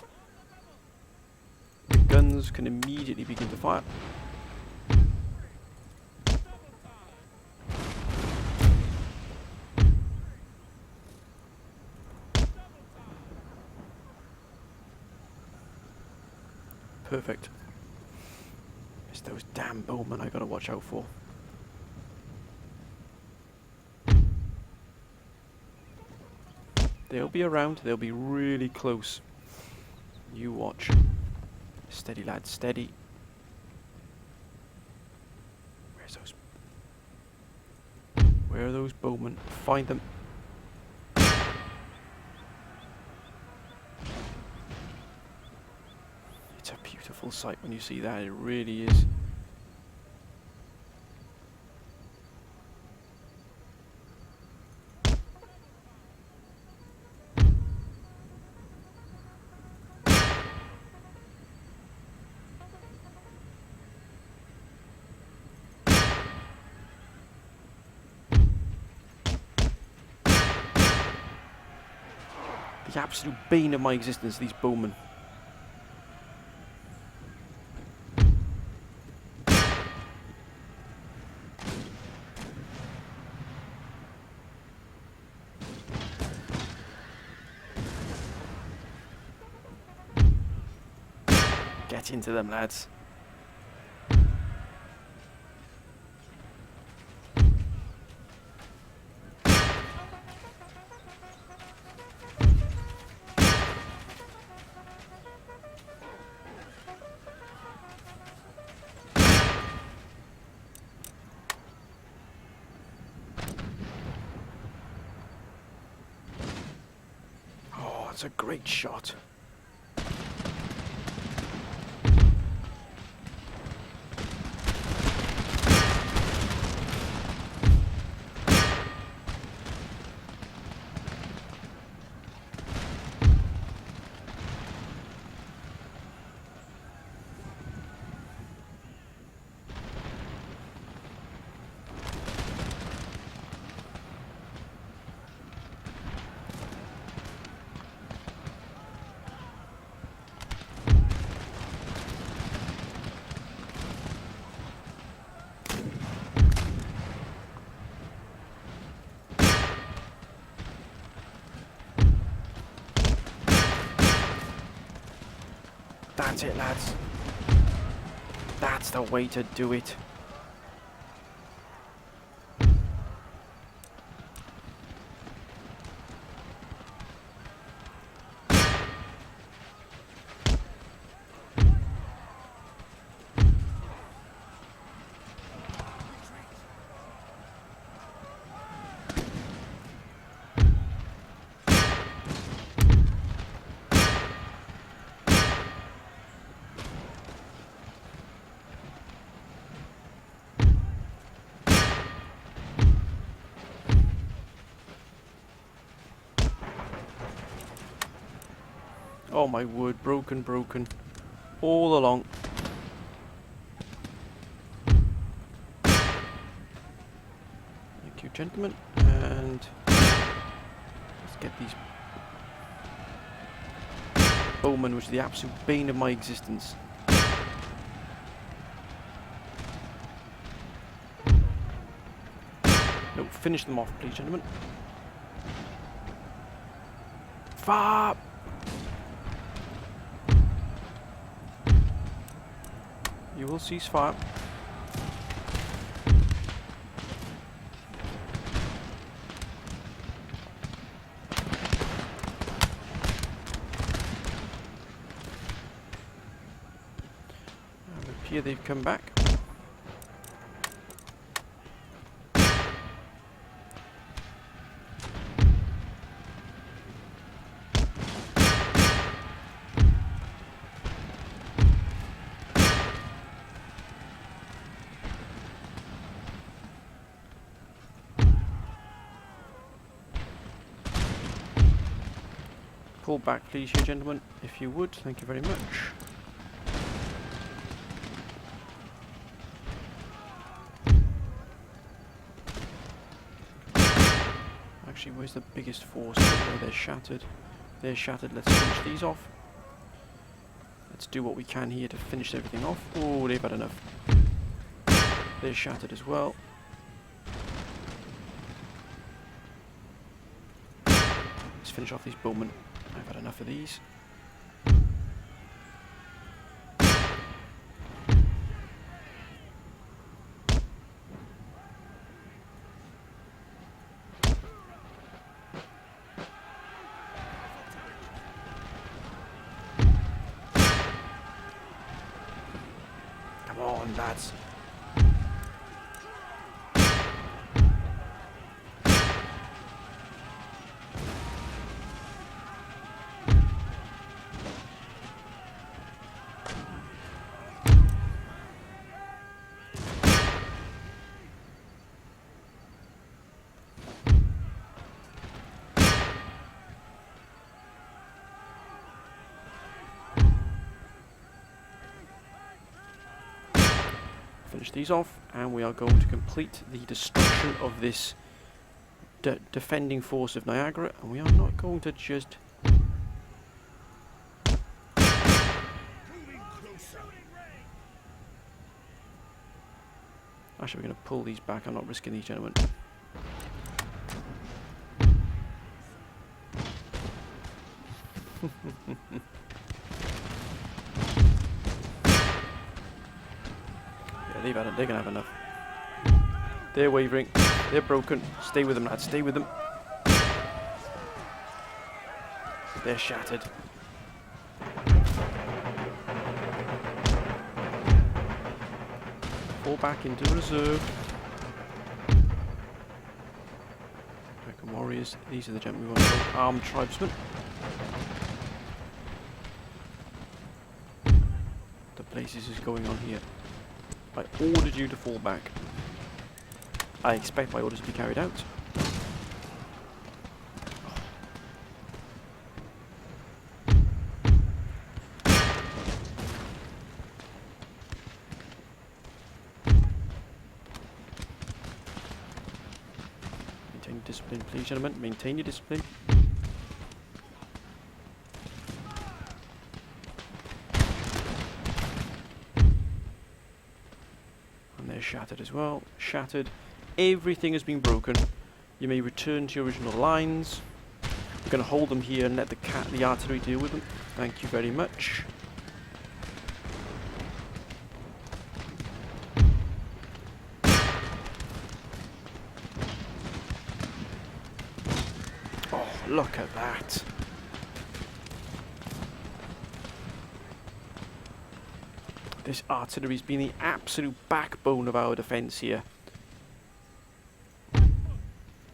The guns can immediately begin to fire. Perfect. It's those damn bowmen I gotta watch out for. They'll be around, they'll be really close. You watch. Steady, lads, steady. Where are those bowmen? Find them. It's a beautiful sight when you see that, it really is. The absolute bane of my existence, these bowmen. Get into them, lads. Oh, that's a great shot. That's it, lads. That's the way to do it. Oh my word, broken, broken. All along. Thank you, gentlemen. And let's get these bowmen, which is the absolute bane of my existence. No, finish them off, please, gentlemen. Far. You will cease fire. Up here they've come back. Pull back, please, here, gentlemen, if you would. Thank you very much. Actually, where's the biggest force? Oh, they're shattered. They're shattered. Let's finish these off. Let's do what we can here to finish everything off. Oh, they've had enough. They're shattered as well. Let's finish off these bowmen. I've had enough of these. Come on, lads. Finish these off, and we are going to complete the destruction of this defending force of Niagara, and we are not going to just actually, we're going to pull these back. I'm not risking these, gentlemen. they're gonna have enough. They're wavering. They're broken. Stay with them, lads. Stay with them. They're shattered. Fall back into reserve. Dragon warriors. These are the gentlemen we want to go. Armed tribesmen. The places is going on here. I ordered you to fall back. I expect my orders to be carried out. Maintain your discipline, please, gentlemen. Maintain your discipline. And they're shattered as well. Shattered. Everything has been broken. You may return to your original lines. We're going to hold them here and let the artillery deal with them. Thank you very much. Oh, look at that. This artillery's been the absolute backbone of our defence here.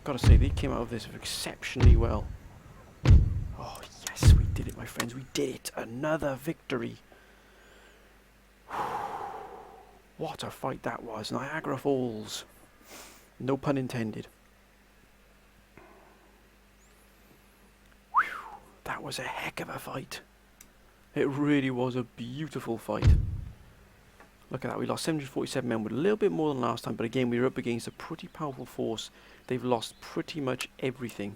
Gotta say, they came out of this exceptionally well. Oh yes, we did it, my friends. We did it. Another victory. What a fight that was. Niagara Falls. No pun intended. Whew. That was a heck of a fight. It really was a beautiful fight. Look at that, we lost 747 men with a little bit more than last time, but again we were up against a pretty powerful force. They've lost pretty much everything.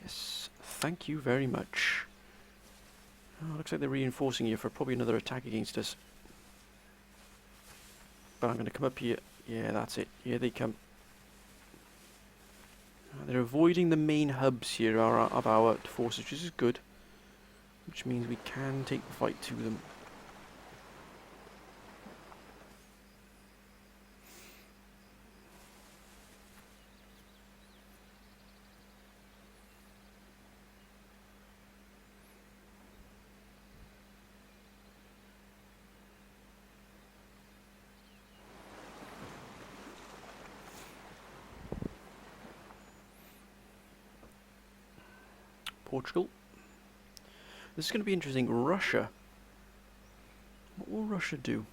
Yes, thank you very much. Oh, looks like they're reinforcing here for probably another attack against us. But I'm going to come up here. Yeah, that's it. Here they come. They're avoiding the main hubs here of our forces, which is good. Which means we can take the fight to them. Portugal. This is going to be interesting. Russia. What will Russia do?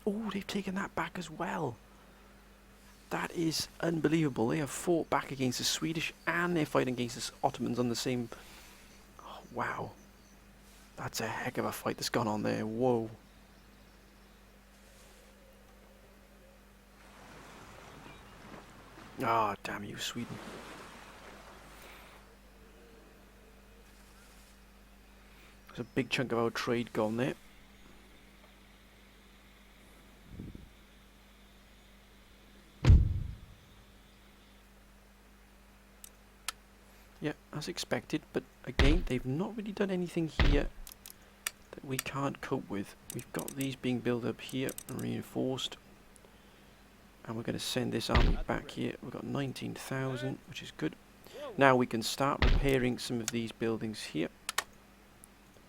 Oh, they've taken that back as well. That is unbelievable. They have fought back against the Swedish and they're fighting against the Ottomans on the same... Oh, wow. That's a heck of a fight that's gone on there. Whoa. Ah, damn you, Sweden. There's a big chunk of our trade gone there. Yeah, as expected, but again, they've not really done anything here that we can't cope with. We've got these being built up here and reinforced. And we're going to send this army back here. We've got 19,000, which is good. Now we can start repairing some of these buildings here.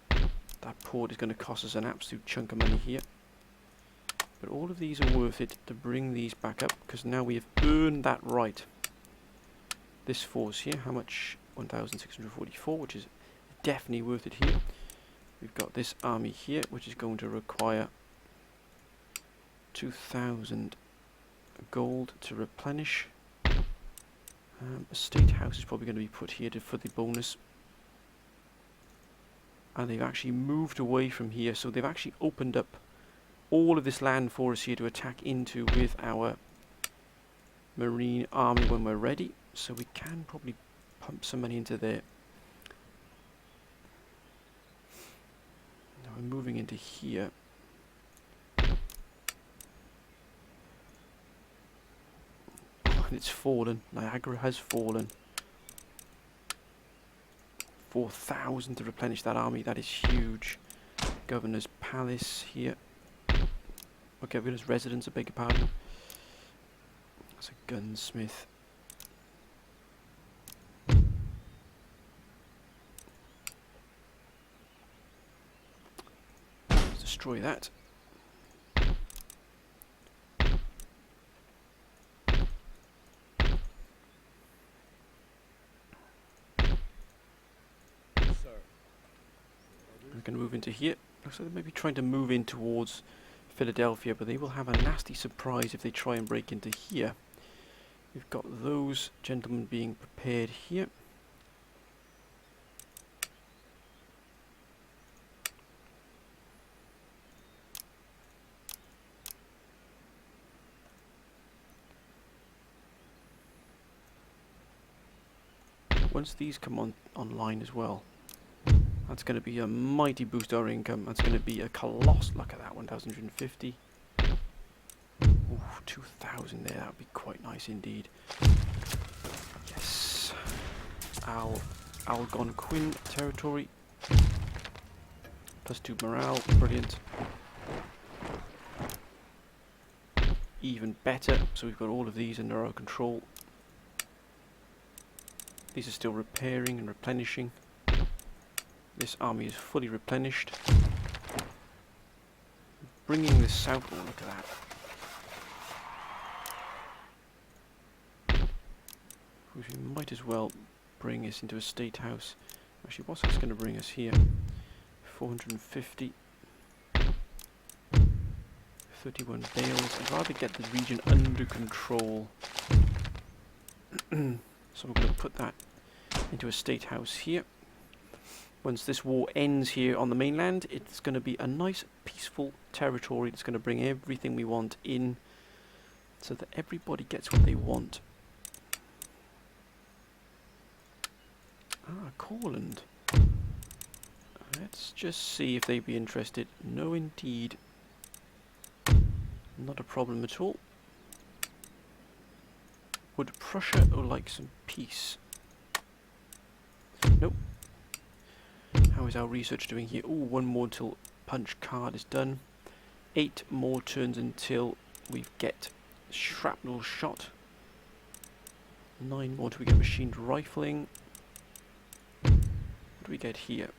That port is going to cost us an absolute chunk of money here. But all of these are worth it to bring these back up, because now we have earned that right. This force here, how much? 1,644, which is definitely worth it here. We've got this army here, which is going to require 2,000 gold to replenish. A state house is probably going to be put here for the bonus. And they've actually moved away from here, so they've actually opened up all of this land for us here to attack into with our marine army when we're ready. So we can probably pump some money into there. Now we're moving into here. Oh, and it's fallen. Niagara has fallen. 4,000 to replenish that army. That is huge. Governor's Palace here. Okay, Governor's Residence, I beg your pardon. That's a gunsmith. Let's destroy that. Sir. We're going to move into here. Looks like they may be trying to move in towards Philadelphia, but they will have a nasty surprise if they try and break into here. We've got those gentlemen being prepared here. Once these come online as well, that's going to be a mighty boost to our income. That's going to be a colossal. Look at that, 1,150. Ooh, 2,000 there. That would be quite nice indeed. Yes. Algonquin territory. +2 morale. Brilliant. Even better. So we've got all of these under our control. These are still repairing and replenishing. This army is fully replenished. Bringing this south. Oh, look at that. We might as well bring us into a state house. Actually, what's this going to bring us here? 450. 31 bales. I'd rather get the region under control. So we're going to put that into a state house here. Once this war ends here on the mainland, it's going to be a nice peaceful territory that's going to bring everything we want in so that everybody gets what they want. Ah, Courland. Let's just see if they'd be interested. No, indeed. Not a problem at all. Would Prussia like some peace? Nope. How is our research doing here? Oh, one more until punch card is done. 8 more turns until we get shrapnel shot. 9 more until we get machined rifling. What do we get here?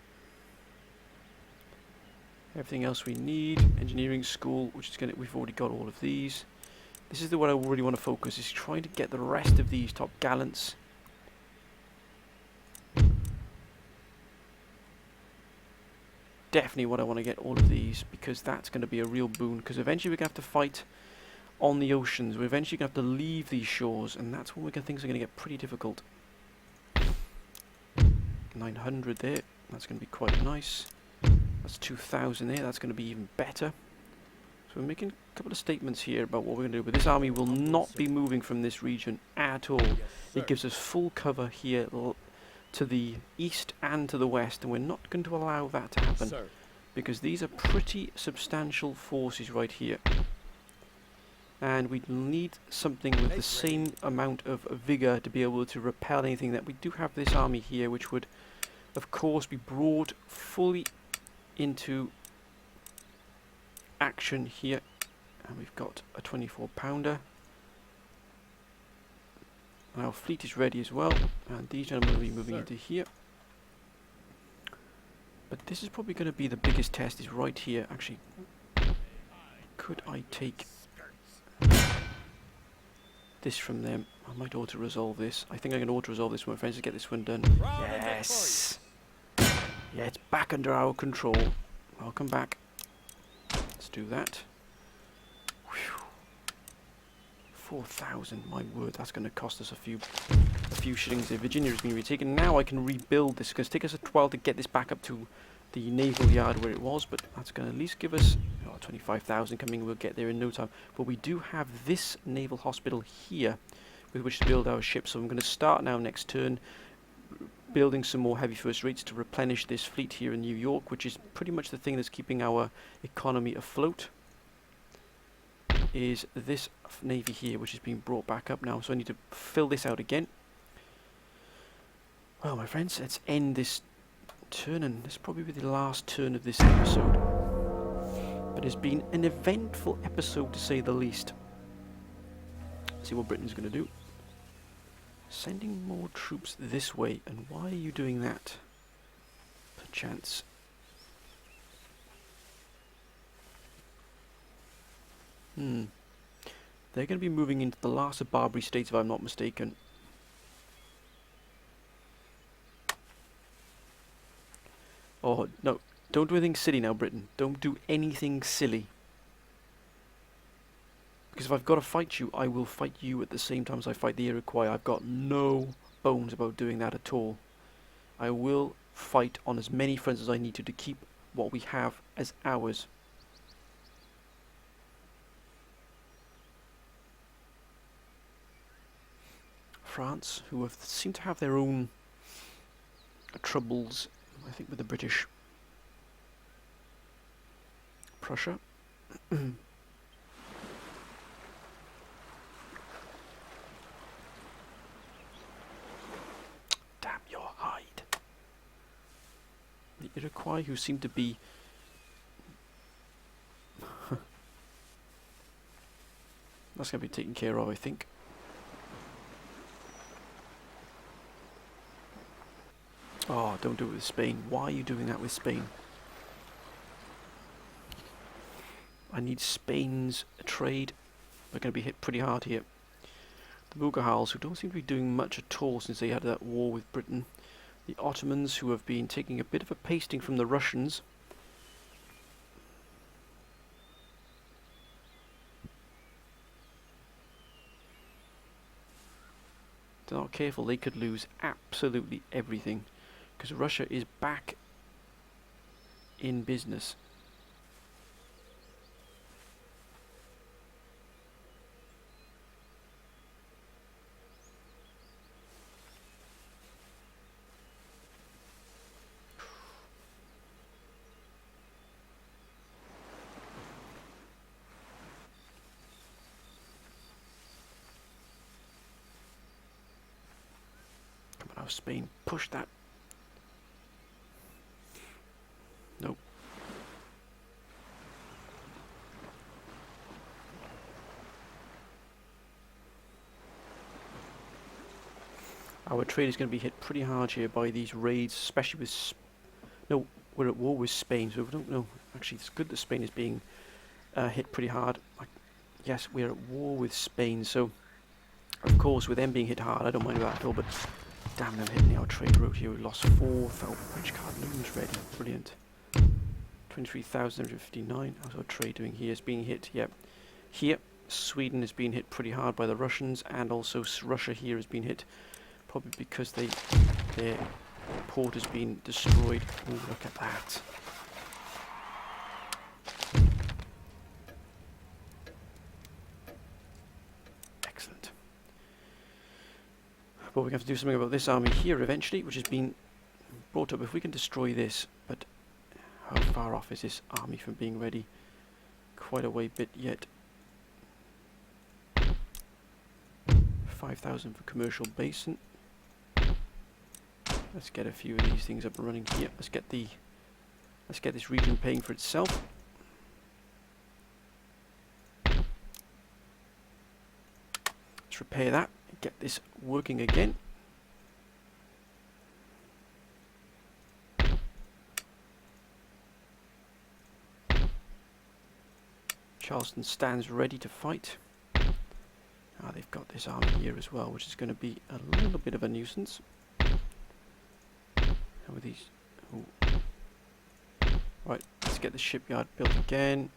Everything else we need. Engineering school, which is gonna. We've already got all of these. This is the one I really want to focus. Is trying to get the rest of these top gallants. Definitely what I want to get all of these, because that's going to be a real boon, because eventually we're going to have to fight on the oceans. We're eventually going to have to leave these shores, and that's when things are going to get pretty difficult. 900 there, that's going to be quite nice. That's 2,000 there, that's going to be even better. So we're making a couple of statements here about what we're going to do, but this army will not be moving from this region at all. It gives us full cover here to the east and to the west, and we're not going to allow that to happen, Sir. because these are pretty substantial forces right here, and we need something with the same amount of vigor to be able to repel anything. That we do have this army here, which would of course be brought fully into action here, and we've got a 24-pounder. Our fleet is ready as well, and these gentlemen will be moving into here. But this is probably going to be the biggest test, is right here. Actually, could I take this from them? I might auto-resolve this. I think I can auto-resolve this, my friends, to get this one done. Yes! Yeah, it's back under our control. Welcome back. Let's do that. 4,000, my word, that's going to cost us a few shillings there. Virginia has been retaken. Now I can rebuild this. It's going to take us a while to get this back up to the naval yard where it was, but that's going to at least give us 25,000 coming. We'll get there in no time. But we do have this naval hospital here with which to build our ships. So I'm going to start now next turn building some more heavy first rates to replenish this fleet here in New York, which is pretty much the thing that's keeping our economy afloat. Is this navy here, which is being brought back up now. So I need to fill this out again. Well, my friends, let's end this turn, and this will probably be the last turn of this episode. But it's been an eventful episode to say the least. Let's see what Britain's going to do. Sending more troops this way, and why are you doing that? Perchance. They're going to be moving into the last of Barbary states, if I'm not mistaken. Oh, no. Don't do anything silly now, Britain. Don't do anything silly. Because if I've got to fight you, I will fight you at the same time as I fight the Iroquois. I've got no bones about doing that at all. I will fight on as many fronts as I need to keep what we have as ours. France, who seem to have their own troubles, I think, with the British. Prussia. Damn your hide. The Iroquois, who seem to be... That's going to be taken care of, I think. Oh, don't do it with Spain. Why are you doing that with Spain? I need Spain's trade. They're going to be hit pretty hard here. The Bugahals, who don't seem to be doing much at all since they had that war with Britain. The Ottomans, who have been taking a bit of a pasting from the Russians. If they're not careful, they could lose absolutely everything. Because Russia is back in business. Come on now, Spain, push that. Nope. Our trade is going to be hit pretty hard here by these raids, especially with... No, we're at war with Spain, so we don't know. Actually, it's good that Spain is being hit pretty hard. Yes, we're at war with Spain, so... Of course, with them being hit hard, I don't mind that at all, but... Damn, they're hitting our trade route here. We lost 4,000 French cardloons ready. Brilliant. 23,159. How's our trade doing here? It's being hit, yep. Here, Sweden is being hit pretty hard by the Russians, and also Russia here has been hit, probably because their port has been destroyed. Oh, look at that. Excellent. But we have to do something about this army here eventually, which has been brought up. If we can destroy this, but how far off is this army from being ready? Quite a way bit yet. 5,000 for commercial basin. Let's get a few of these things up and running here. Let's get this region paying for itself. Let's repair that and get this working again. Charleston stands ready to fight. They've got this army here as well, which is going to be a little bit of a nuisance. How are these? Ooh. Right, let's get the shipyard built again.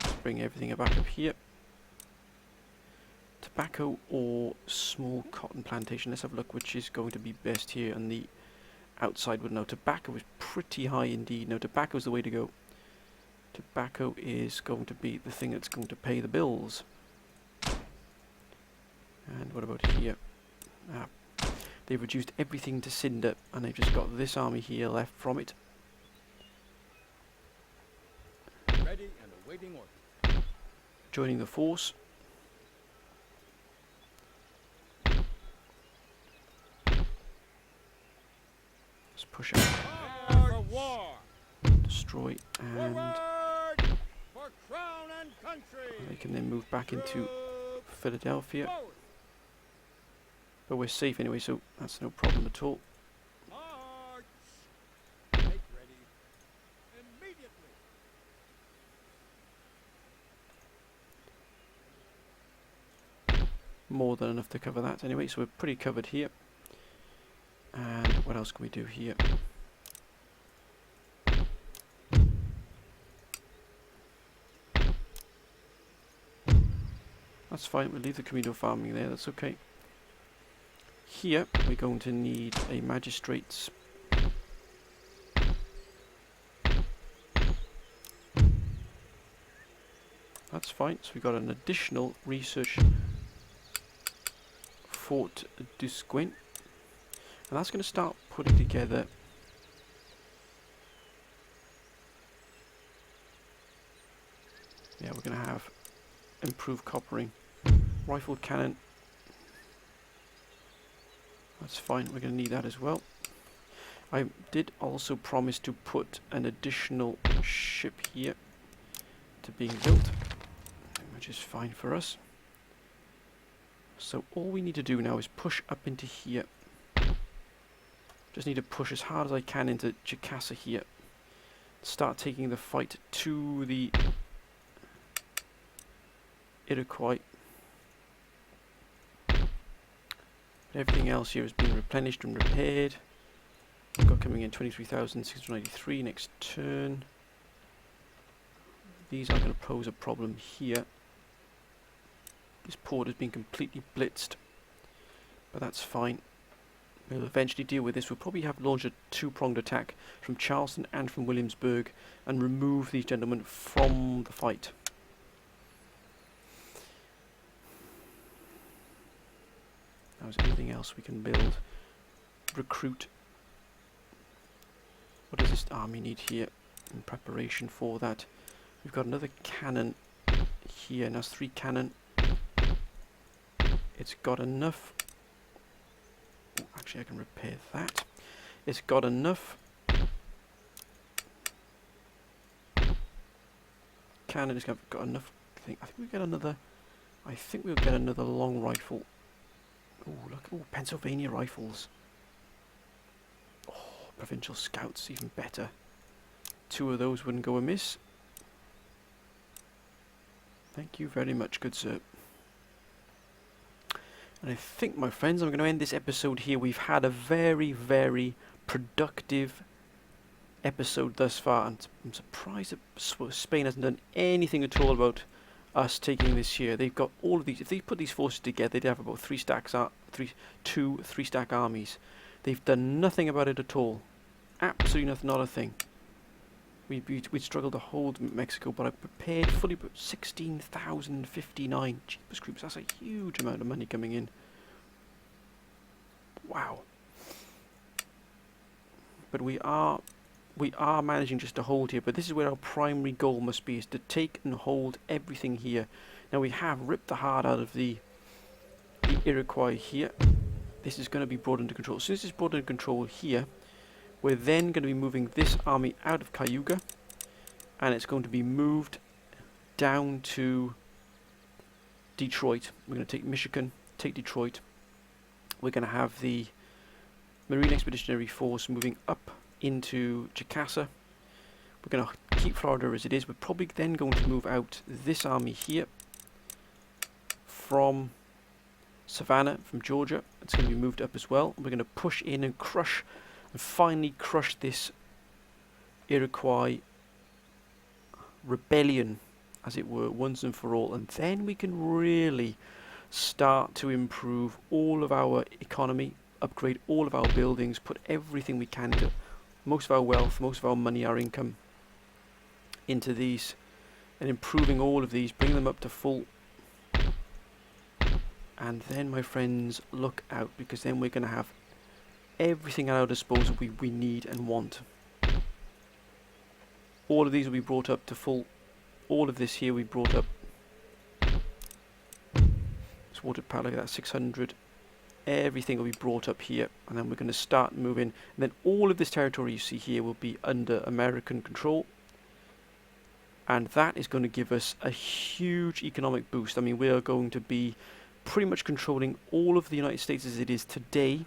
Let's bring everything back up here. Tobacco or small cotton plantation. Let's have a look which is going to be best here on the outside. Well, no, tobacco is pretty high indeed. No, tobacco is the way to go. Tobacco is going to be the thing that's going to pay the bills. And what about here? They've reduced everything to cinder, and they've just got this army here left from it. Ready and awaiting order. Joining the force. Let's push out. destroy, and Forward! For crown and country! they can then move back into Troops Philadelphia. forward! But we're safe anyway, so that's no problem at all. March! Make ready. Immediately! More than enough to cover that anyway, so we're pretty covered here. And what else can we do here? That's fine, we'll leave the communal farming there, that's okay. Here, we're going to need a magistrate's. That's fine, so we've got an additional research Fort Dusquin. And that's going to start putting together we're going to have improved coppering. Rifled cannon. That's fine, we're going to need that as well. I did also promise to put an additional ship here to being built, which is fine for us. So all we need to do now is push up into here. Just need to push as hard as I can into Jacassa here. Start taking the fight to the Iroquois. Everything else here has been replenished and repaired. We've got coming in 23,693 next turn. These are going to pose a problem here. This port has been completely blitzed, but that's fine. We'll eventually deal with this. We'll probably have launched a two-pronged attack from Charleston and from Williamsburg and remove these gentlemen from the fight. Now, is there anything else we can build? Recruit. What does this army need here in preparation for that? We've got another cannon here, and that's 3 cannon. It's got enough. Ooh, actually, I can repair that. It's got enough cannon. It's got enough. I think we'll get another. I think we'll get another long rifle. Oh, look! Oh, Pennsylvania rifles. Oh, provincial scouts, even better. 2 of those wouldn't go amiss. Thank you very much, good sir. And I think, my friends, I'm going to end this episode here. We've had a very, very productive episode thus far. And I'm surprised that Spain hasn't done anything at all about us taking this here. They've got all of these. If they put these forces together, they'd have about 3 stack armies. They've done nothing about it at all. Absolutely nothing, not a thing. We'd struggled to hold Mexico, but I prepared fully 16,059 cheapest groups. That's a huge amount of money coming in. Wow. But we are managing just to hold here. But this is where our primary goal must be, is to take and hold everything here. Now we have ripped the heart out of the Iroquois here. This is going to be brought into control. As soon as this is brought into control here, we're then going to be moving this army out of Cayuga, and it's going to be moved down to Detroit. We're going to take Michigan, take Detroit. We're going to have the Marine Expeditionary Force moving up into Jacassa. We're going to keep Florida as it is. We're probably then going to move out this army here from Savannah, from Georgia. It's going to be moved up as well. We're going to push in and crush and finally crush this Iroquois rebellion, as it were, once and for all, and then we can really start to improve all of our economy, upgrade all of our buildings, put everything we can into most of our wealth, most of our money, our income into these, and improving all of these, bring them up to full. And then, my friends, look out, because then we're going to have everything at our disposal we need and want. All of these will be brought up to full. All of this here we brought up. It's water power, like that, 600. Everything will be brought up here, and then we're going to start moving. And then all of this territory you see here will be under American control. and that is going to give us a huge economic boost. I mean, we are going to be pretty much controlling all of the United States as it is today,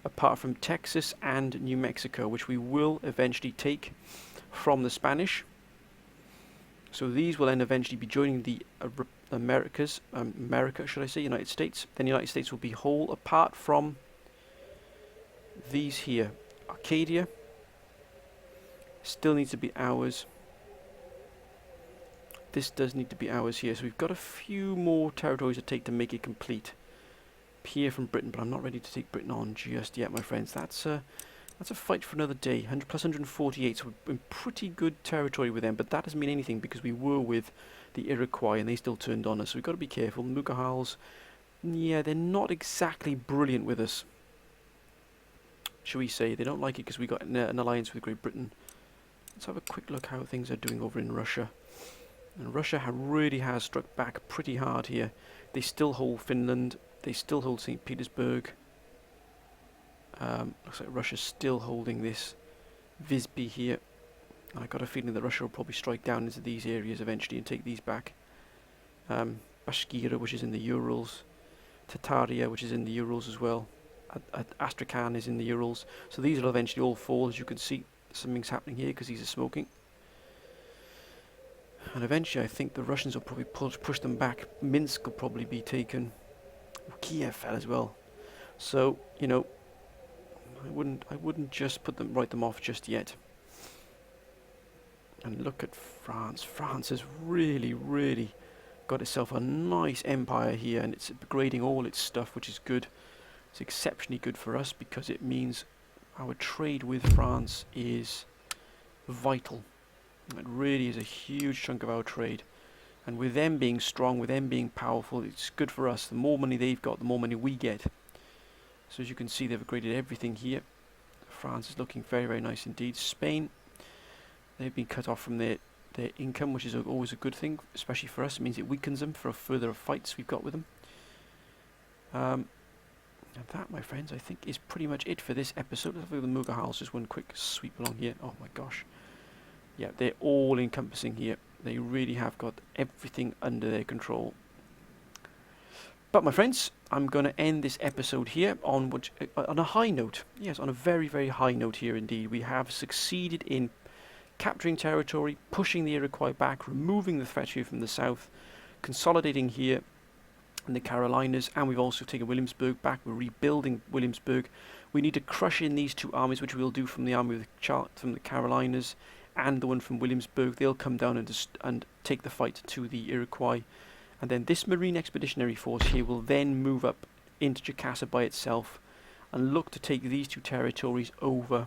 apart from Texas and New Mexico, which we will eventually take from the Spanish. So these will then eventually be joining the United States. Then the United States will be whole, apart from these here. Arcadia still needs to be ours. This does need to be ours here. So we've got a few more territories to take to make it complete. Here from Britain, but I'm not ready to take Britain on just yet, my friends. That's a fight for another day. 100 plus 148, so we're in pretty good territory with them, but that doesn't mean anything because we were with the Iroquois and they still turned on us, so we've got to be careful. Mugahals, yeah, they're not exactly brilliant with us, shall we say. They don't like it because we got an alliance with Great Britain. Let's have a quick look how things are doing over in Russia. And Russia really has struck back pretty hard here. They still hold Finland. They still hold St. Petersburg. Looks like Russia's still holding this Visby here. I got a feeling that Russia will probably strike down into these areas eventually and take these back. Bashkira, which is in the Urals. Tataria, which is in the Urals as well. Astrakhan is in the Urals. So these will eventually all fall. As you can see, something's happening here because these are smoking. And eventually I think the Russians will probably push them back. Minsk will probably be taken. Kiev fell as well. So, you know, I wouldn't just write them off just yet. And look at France. France has really, really got itself a nice empire here, and it's upgrading all its stuff, which is good. It's exceptionally good for us because it means our trade with France is vital. It really is a huge chunk of our trade. And with them being strong, with them being powerful, it's good for us. The more money they've got, the more money we get. So as you can see, they've upgraded everything here. France is looking very, very nice indeed. Spain, they've been cut off from their income, which is always a good thing, especially for us. It means it weakens them for further fights we've got with them. And that, my friends, I think is pretty much it for this episode. Let's have a look at the Mughals, just one quick sweep along here. Oh my gosh. Yeah, they're all encompassing here. They really have got everything under their control. But my friends, I'm going to end this episode here on a high note. Yes, on a very, very high note here indeed. We have succeeded in capturing territory, pushing the Iroquois back, removing the threat here from the south, consolidating here in the Carolinas, and we've also taken Williamsburg back. We're rebuilding Williamsburg. We need to crush in these two armies, which we'll do from the army from the Carolinas and the one from Williamsburg. They'll come down and take the fight to the Iroquois. And then this Marine Expeditionary Force here will then move up into Jacassa by itself and look to take these two territories over.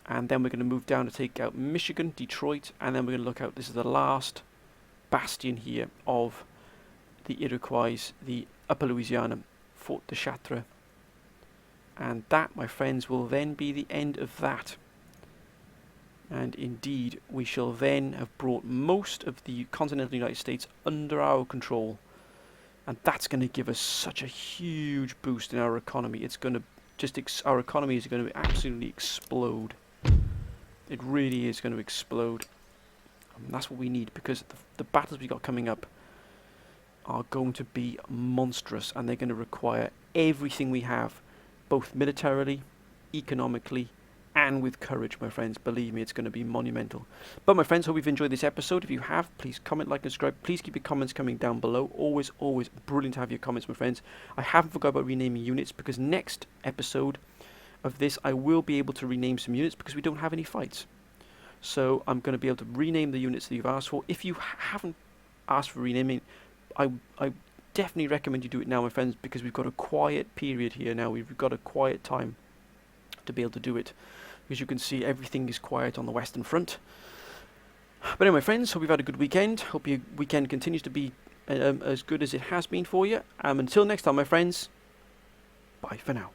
And then we're going to move down to take out Michigan, Detroit, and then we're going to look out. This is the last bastion here of the Iroquois, the Upper Louisiana, Fort de Chartres. And that, my friends, will then be the end of that. And indeed, we shall then have brought most of the continental United States under our control. And that's going to give us such a huge boost in our economy. It's going to our economy is going to absolutely explode. It really is going to explode. And that's what we need, because the battles we got coming up are going to be monstrous, and they're going to require everything we have, both militarily, economically, and with courage, my friends. Believe me, it's going to be monumental. But my friends, hope you've enjoyed this episode. If you have, please comment, like, and subscribe. Please keep your comments coming down below. Always, always brilliant to have your comments, my friends. I haven't forgot about renaming units, because next episode of this, I will be able to rename some units because we don't have any fights. So I'm going to be able to rename the units that you've asked for. If you haven't asked for renaming, I definitely recommend you do it now, my friends, because we've got a quiet period here now. We've got a quiet time to be able to do it. As you can see, everything is quiet on the Western Front. But anyway, friends, hope you've had a good weekend. Hope your weekend continues to be as good as it has been for you. Until next time, my friends, bye for now.